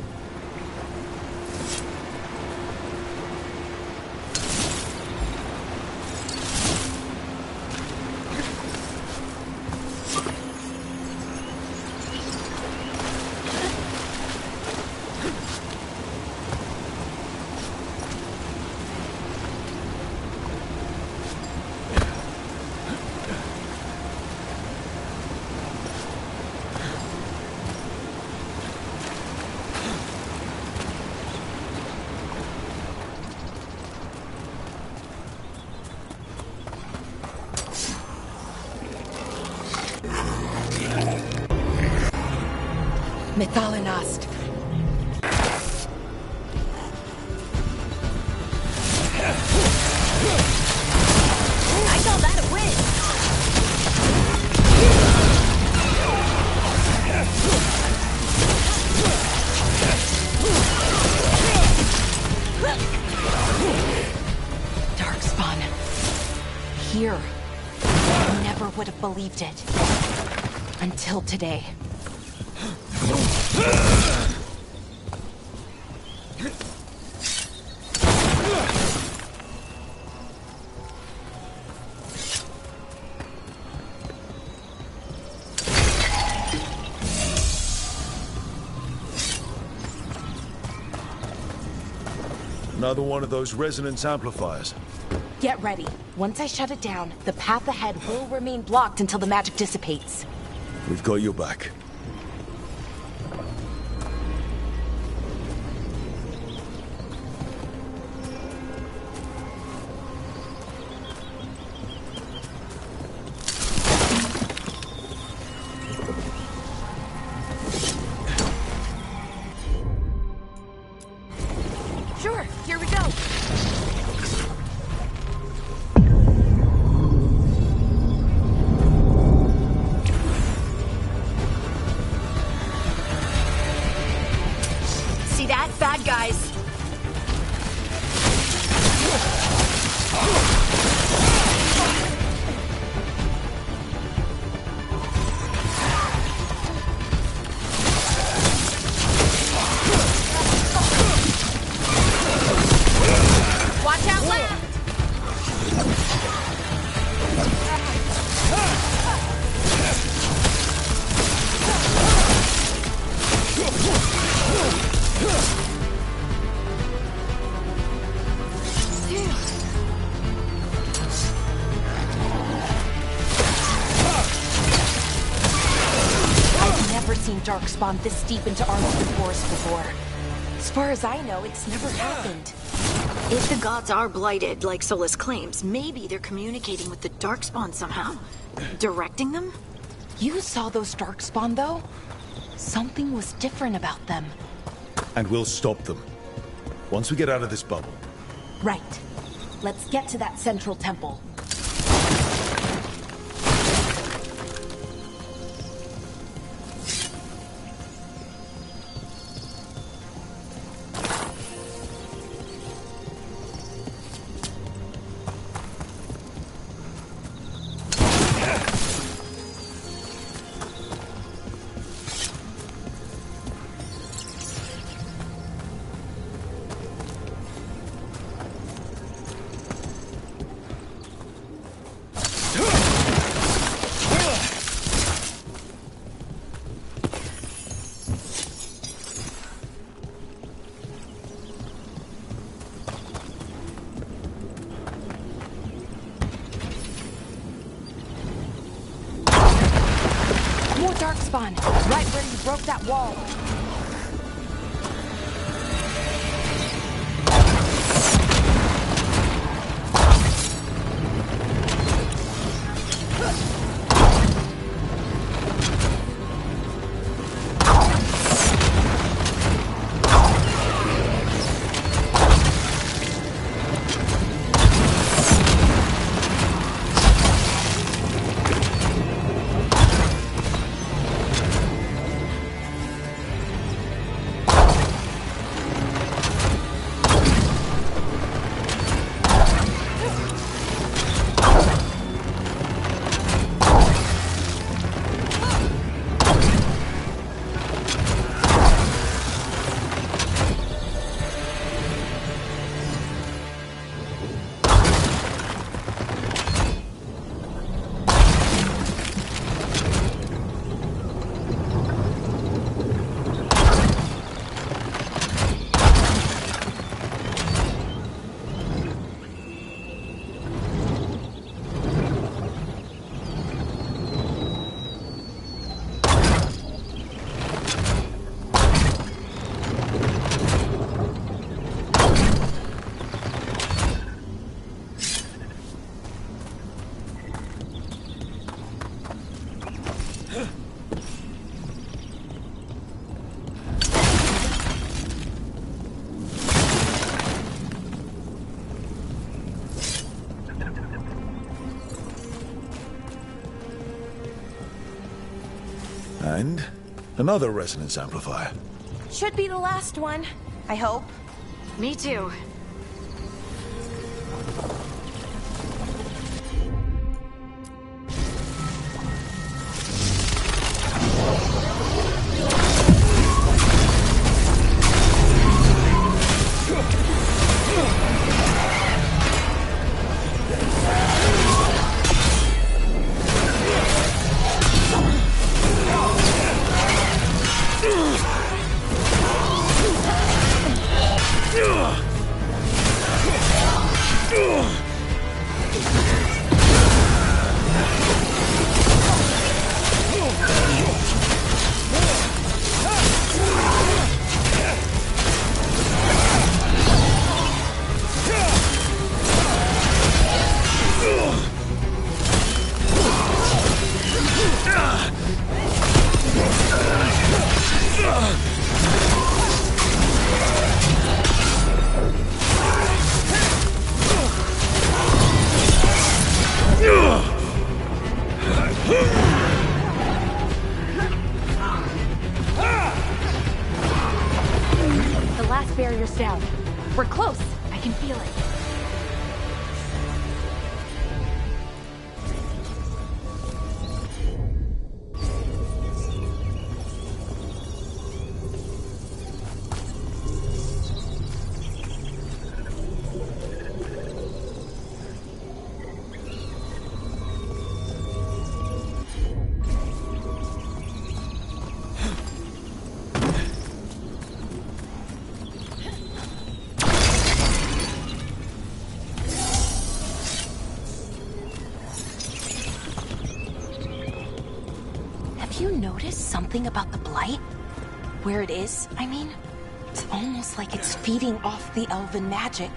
Speaker 3: Methalinast.
Speaker 11: I call that a win!
Speaker 3: Darkspawn.
Speaker 11: Here. I never would have believed it. Until today.
Speaker 2: Another one of those resonance amplifiers.
Speaker 11: Get ready. Once I shut it down, the path ahead will remain blocked until the magic dissipates.
Speaker 2: We've got your back.
Speaker 11: Sure, here we go. See that? Bad guys. Watch out left! I've never seen Darkspawn this deep into Arlington Forest before. As far as I know, it's never happened.
Speaker 4: If the gods are blighted, like Solus claims, maybe they're communicating with the Darkspawn somehow. Directing them?
Speaker 11: You saw those Darkspawn, though? Something was different about them.
Speaker 2: And we'll stop them. Once we get out of this bubble.
Speaker 11: Right. Let's get to that central temple. More Darkspawn, right where you broke that wall.
Speaker 2: And another resonance amplifier.
Speaker 11: Should be the last one, I hope.
Speaker 4: Me too.
Speaker 11: The last barrier's down. We're close. I can feel it. Have you noticed something about the Blight? Where it is, I mean? It's almost like it's feeding off the elven magic.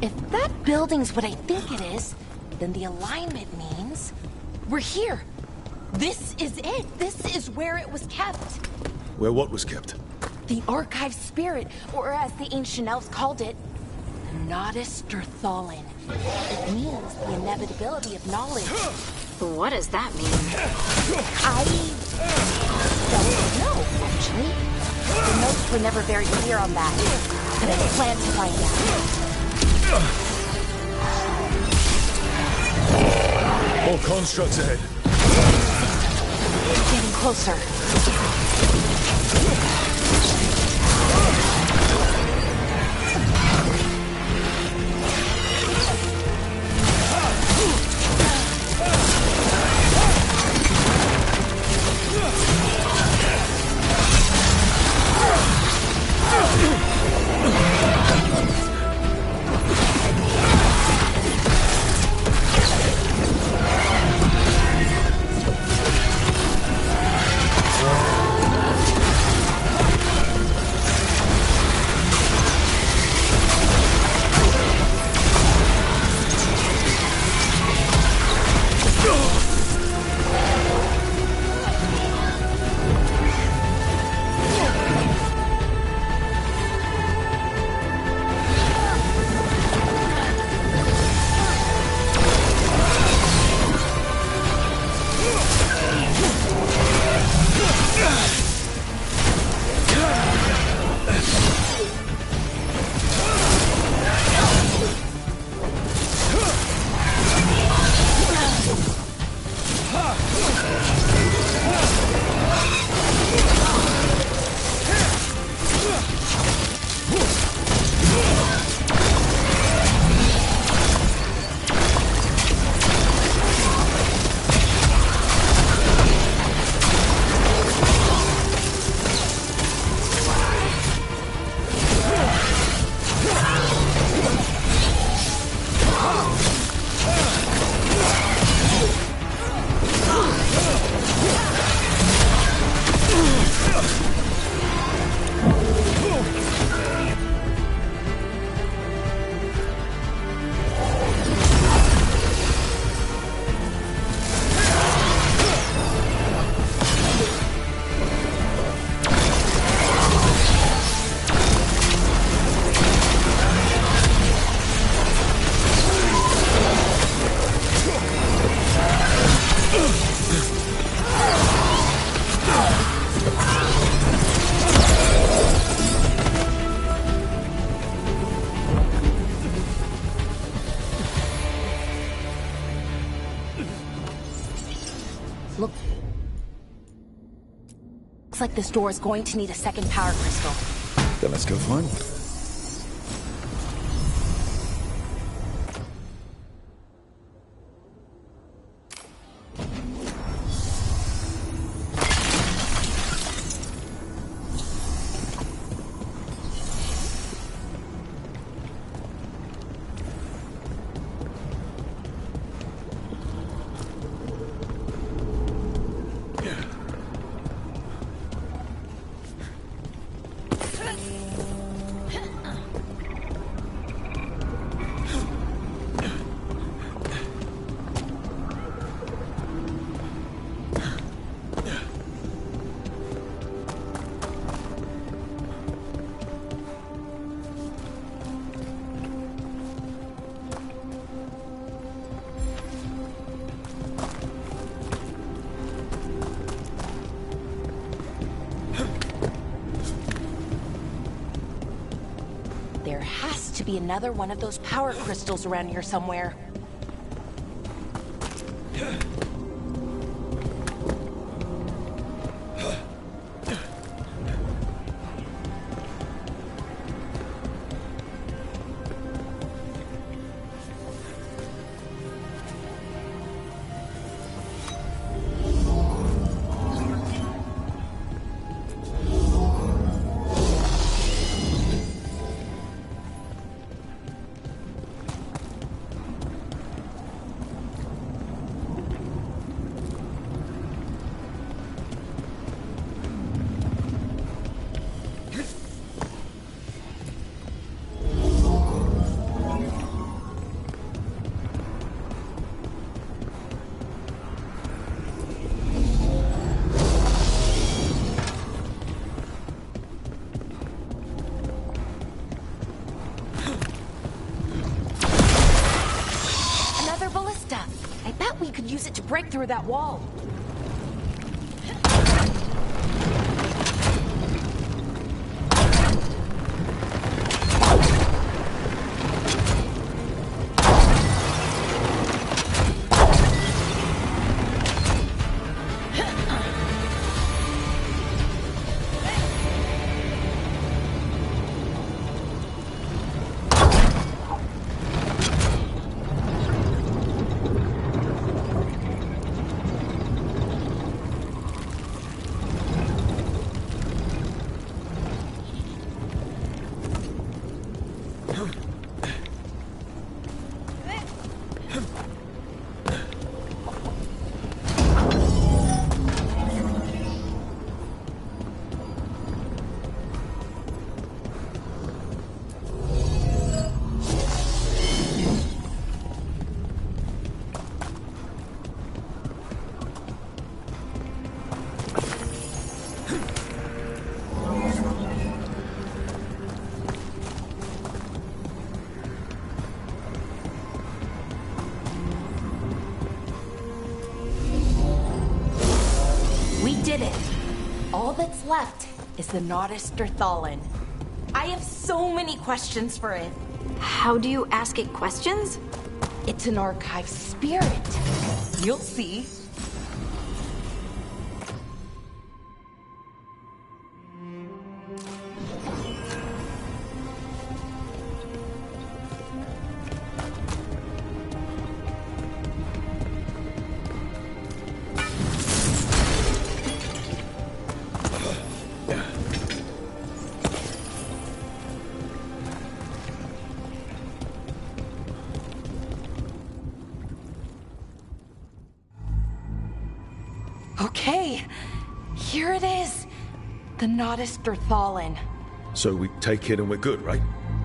Speaker 11: If that building's what I think it is, then the alignment means we're here. This is it. This is where it was kept.
Speaker 2: Where what was kept?
Speaker 11: The Archive Spirit, or as the ancient elves called it, Nodus Durthalin. It means the inevitability of knowledge.
Speaker 4: What does that mean?
Speaker 11: I don't know, actually. The notes were never very clear on that, but I plan to find out.
Speaker 2: More constructs ahead.
Speaker 11: Getting closer. Looks like this door is going to need a second power crystal.
Speaker 2: Then let's go find one.
Speaker 11: There has to be another one of those power crystals around here somewhere. We could use it to break through that wall. Did it. All that's left is the Nodus Derthalin. I have so many questions for it.
Speaker 4: How do you ask it questions?
Speaker 11: It's an archive spirit. You'll see. Okay, here it is. The Nodus Derthalin.
Speaker 2: So we take it and we're good, right?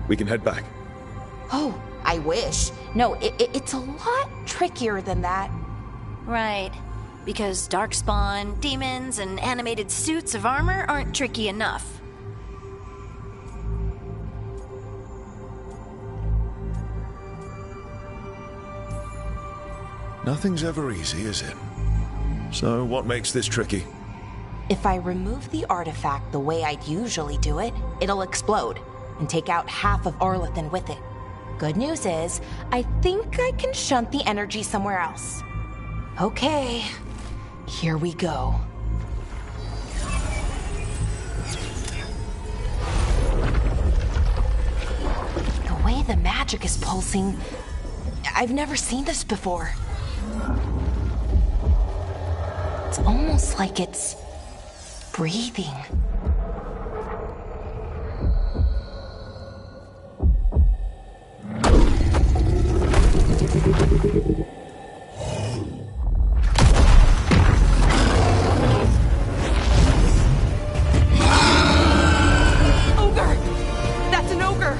Speaker 2: We can head back.
Speaker 11: Oh, I wish. No, it's a lot trickier than that.
Speaker 4: Right. Because darkspawn, demons, and animated suits of armor aren't tricky enough.
Speaker 2: Nothing's ever easy, is it? So what makes this tricky?
Speaker 11: If I remove the artifact the way I'd usually do it, it'll explode and take out half of Arlathan with it. Good news is, I think I can shunt the energy somewhere else. Okay, Here we go. The way the magic is pulsing, I've never seen this before. It's almost like it's breathing.
Speaker 12: Ogre! That's an ogre!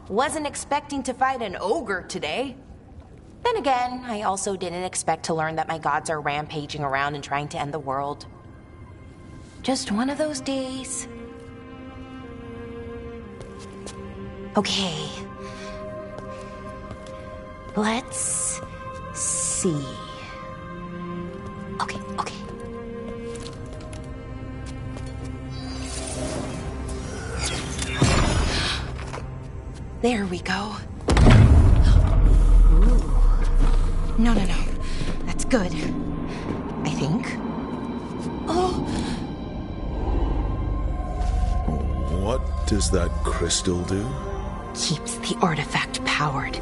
Speaker 11: Wasn't expecting to fight an ogre today. Then again, I also didn't expect to learn that my gods are rampaging around and trying to end the world. Just one of those days. Okay. Let's see. Okay. There we go. Ooh. No. That's good. I think. Oh!
Speaker 2: What does that crystal do?
Speaker 11: Keeps the artifact powered.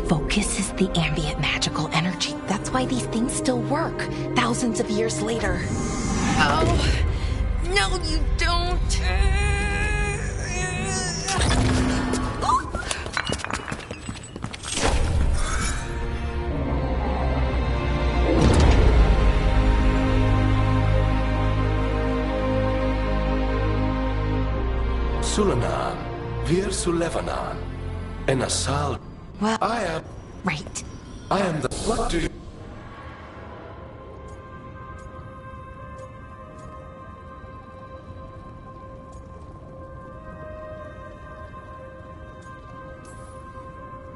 Speaker 11: Focuses the ambient magical energy. That's why these things still work, thousands of years later. Oh! No, you don't!
Speaker 13: Sulanan, Vir Sulevanan, and Asal.
Speaker 11: Well,
Speaker 13: I am.
Speaker 11: Right.
Speaker 13: I am the. What do you.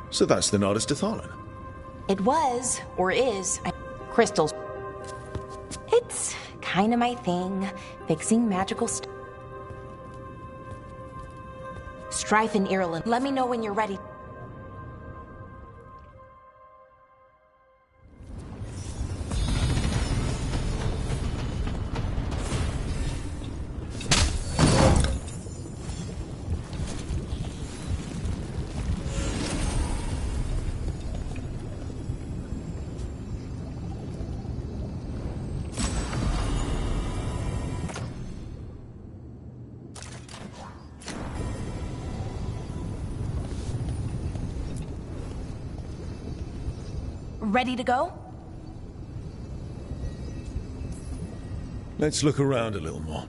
Speaker 2: So that's the Nardis Dathalan.
Speaker 11: It was, or is, crystals. It's kind of my thing, fixing magical stuff. Strife in Ireland. Let me know when you're ready. Ready to go?
Speaker 2: Let's look around a little more.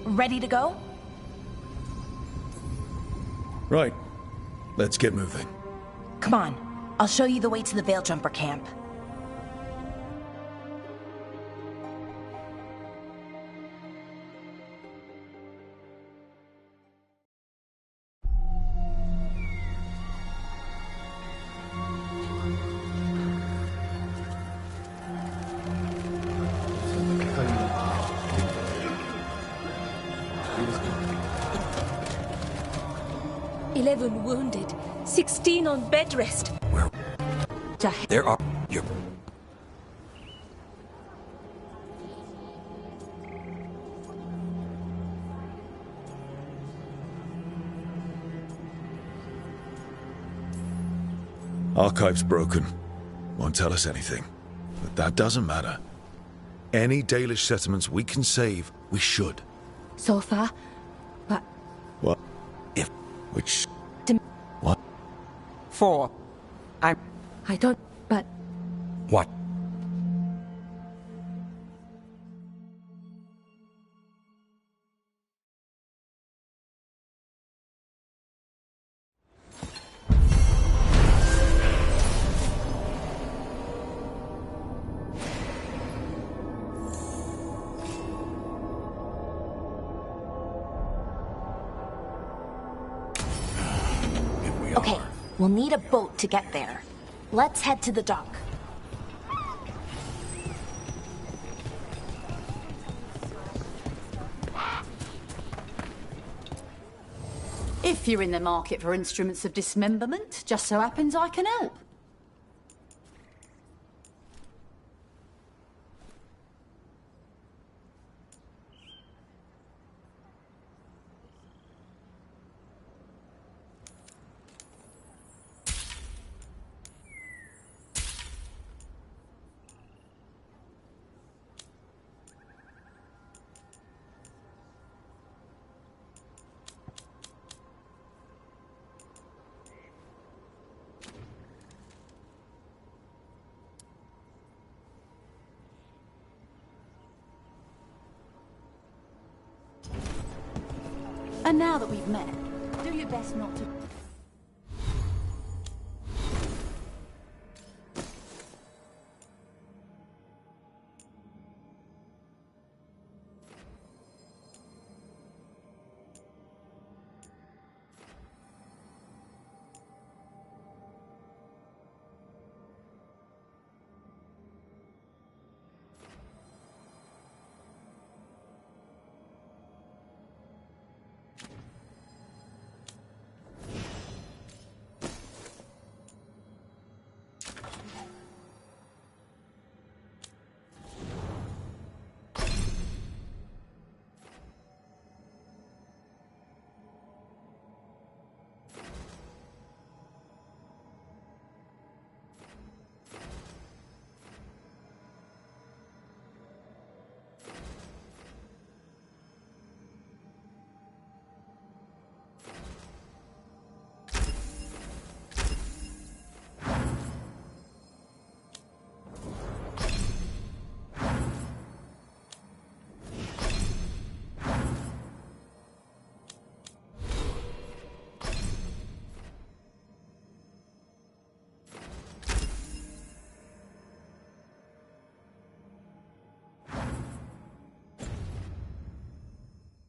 Speaker 11: Ready to go?
Speaker 2: Right. Let's get moving.
Speaker 11: Come on. I'll show you the way to the Veil Jumper camp.
Speaker 3: Wounded, 16 on bed rest.
Speaker 14: Where? There are... You're...
Speaker 2: Archive's broken. Won't tell us anything. But that doesn't matter. Any Dalish settlements we can save, we should.
Speaker 3: So far, but...
Speaker 2: What? If... Which... What?
Speaker 7: 4.
Speaker 3: I don't... but...
Speaker 14: What?
Speaker 11: Okay, we'll need a boat to get there. Let's head to the dock.
Speaker 15: If you're in the market for instruments of dismemberment, just so happens I can help. And now that we've met, do your best not to...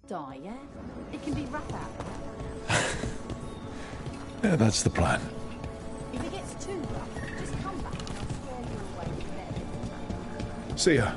Speaker 15: Die, yeah? It can be rough out.
Speaker 2: Yeah, that's the plan.
Speaker 15: If it gets too rough, just come back and I'll scare you away with it.
Speaker 2: See ya.